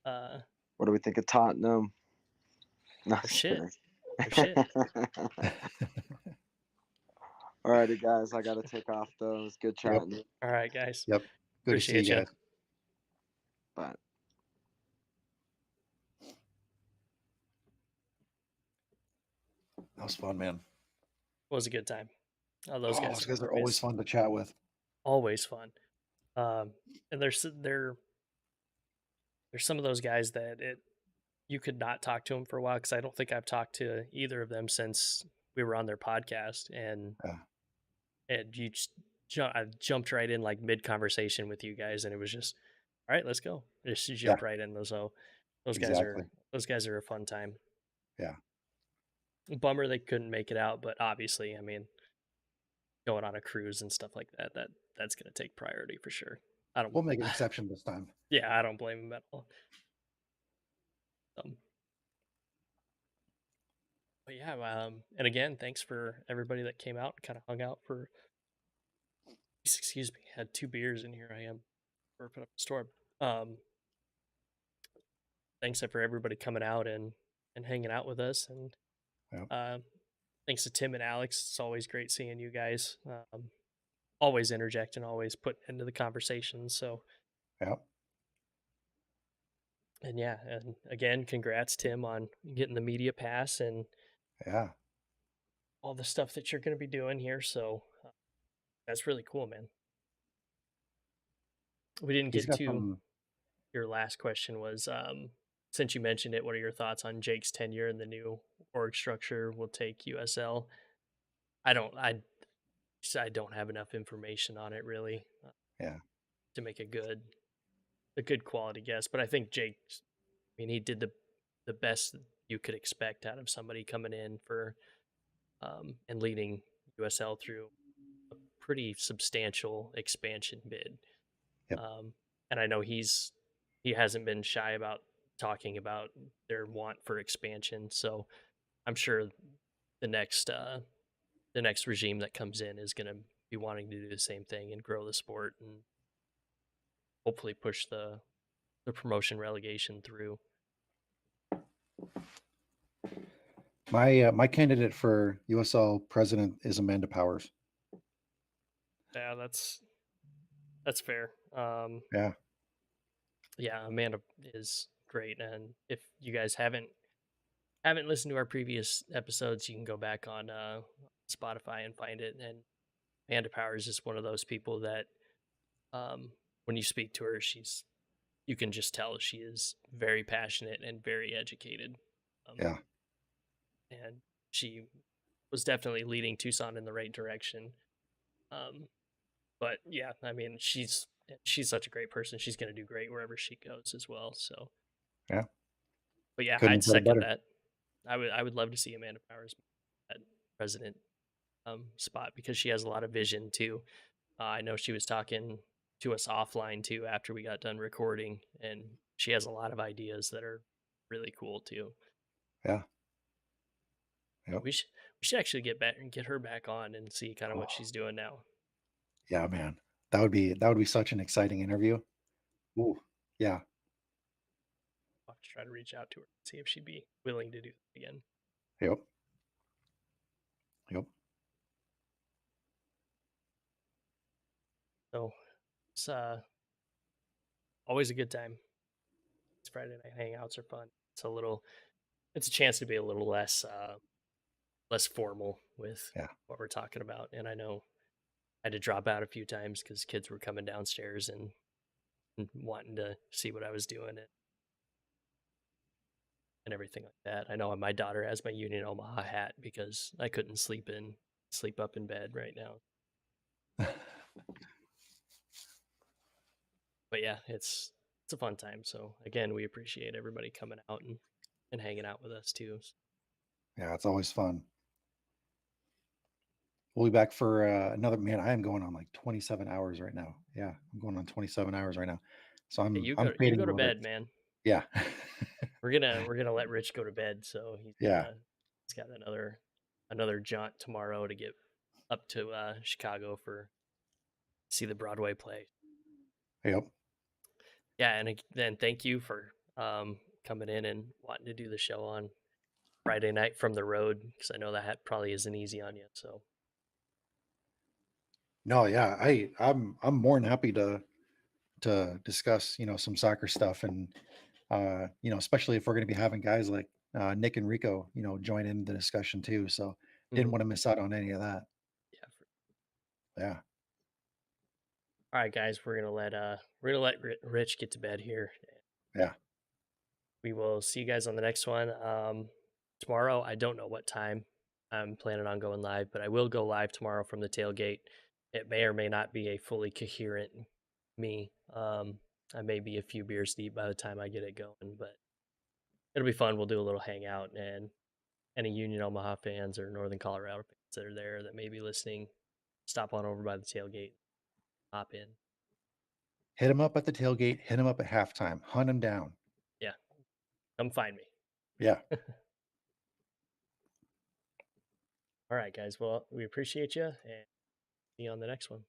uh, What do we think of Tottenham? No, they're just shit. kidding. They're shit. Alrighty, guys, I gotta take off though. It was good Yep. chatting. All right, guys. Yep. Good to see you Appreciate you. guys. Bye. That was fun, man. It was a good time. Oh, those guys Those are guys are always fun to chat with. always fun. And there's some of those guys that you could not talk to them for a while because I don't think I've talked to either of them since we were on their podcast, and Yeah. you just I jumped right in like mid conversation with you guys, and it was just all right, let's go. Just jump right in. So Exactly. those guys are a fun time. Yeah. Bummer they couldn't make it out, but obviously, I mean, going on a cruise and stuff like that's going to take priority for sure. I don't. We'll make an exception this time. Yeah, I don't blame him at all. But yeah, and again, thanks for everybody that came out and kind of hung out for. Excuse me, had 2 beers in here. I am burping up a storm. Thanks for everybody coming out and hanging out with us, and Yep. thanks to Tim and Alex. It's always great seeing you guys. Always interjecting, always putting into the conversation. So, Yep. and yeah, and again, congrats, Tim, on getting the media pass and Yeah. all the stuff that you're going to be doing here. So, that's really cool, man. We didn't He's get got to some. your last question was since you mentioned it, what are your thoughts on Jake's tenure and the new org structure will take USL? I don't I don't have enough information on it really Yeah. to make a good quality guess, but I think Jake, I mean, he did the best you could expect out of somebody coming in for and leading USL through a pretty substantial expansion bid. Yep. And I know he hasn't been shy about talking about their want for expansion. So I'm sure the next regime that comes in is going to be wanting to do the same thing and grow the sport and hopefully push the promotion relegation through. My candidate for USL president is Amanda Powers. Yeah, that's fair. Yeah. Yeah, Amanda is great, and if you guys haven't listened to our previous episodes, you can go back on Spotify and find it. And Amanda Powers is one of those people that when you speak to her, you can just tell she is very passionate and very educated. Yeah. And she was definitely leading Tucson in the right direction. But yeah, I mean, she's such a great person. She's going to do great wherever she goes as well. So Yeah. but yeah, Couldn't I'd have said it second better. that. I would love to see Amanda Powers at president spot because she has a lot of vision too. I know she was talking to us offline too after we got done recording, and she has a lot of ideas that are really cool too. Yeah. Yep. We should actually get her back on and see kind of what she's doing now. Yeah, man. That would be such an exciting interview. Ooh. Yeah. I'll have to try to reach out to her and see if she'd be willing to do that again. Yep. Yep. So it's always a good time. It's Friday night hangouts are fun. It's a chance to be a little less formal with Yeah. what we're talking about. And I know I had to drop out a few times because kids were coming downstairs and wanting to see what I was doing and everything like that. I know my daughter has my Union Omaha hat because I couldn't sleep up in bed right now. But yeah, it's a fun time. So again, we appreciate everybody coming out and hanging out with us too. Yeah, it's always fun. We'll be back for another. Man, I am going on like 27 hours right now. Yeah, I'm going on 27 hours right now. So Hey, I'm you I'm go fading a to little bit. bed, man. Yeah. We're gonna let Rich go to bed, so Yeah. he's got another jaunt tomorrow to get up to Chicago for see the Broadway play. Yep. Yeah, and then thank you for coming in and wanting to do the show on Friday night from the road because I know that probably isn't easy on you. So No, yeah, I'm more than happy to discuss, some soccer stuff and especially if we're going to be having guys like Nick and Rico, join in the discussion too. So didn't mhm, want to miss out on any of that. yeah. Yeah. All right, guys, we're gonna let Rich get to bed here. Yeah. We will see you guys on the next one. Tomorrow, I don't know what time I'm planning on going live, but I will go live tomorrow from the tailgate. It may or may not be a fully coherent me. I may be a few beers deep by the time I get it going, but it'll be fun. We'll do a little hangout, and any Union Omaha fans or Northern Colorado fans that are there that may be listening, stop on over by the tailgate, hop in. Hit him up at the tailgate, hit him up at halftime, hunt him down. Yeah, come find me. Yeah. All right, guys. Well, we appreciate you, and see you on the next one.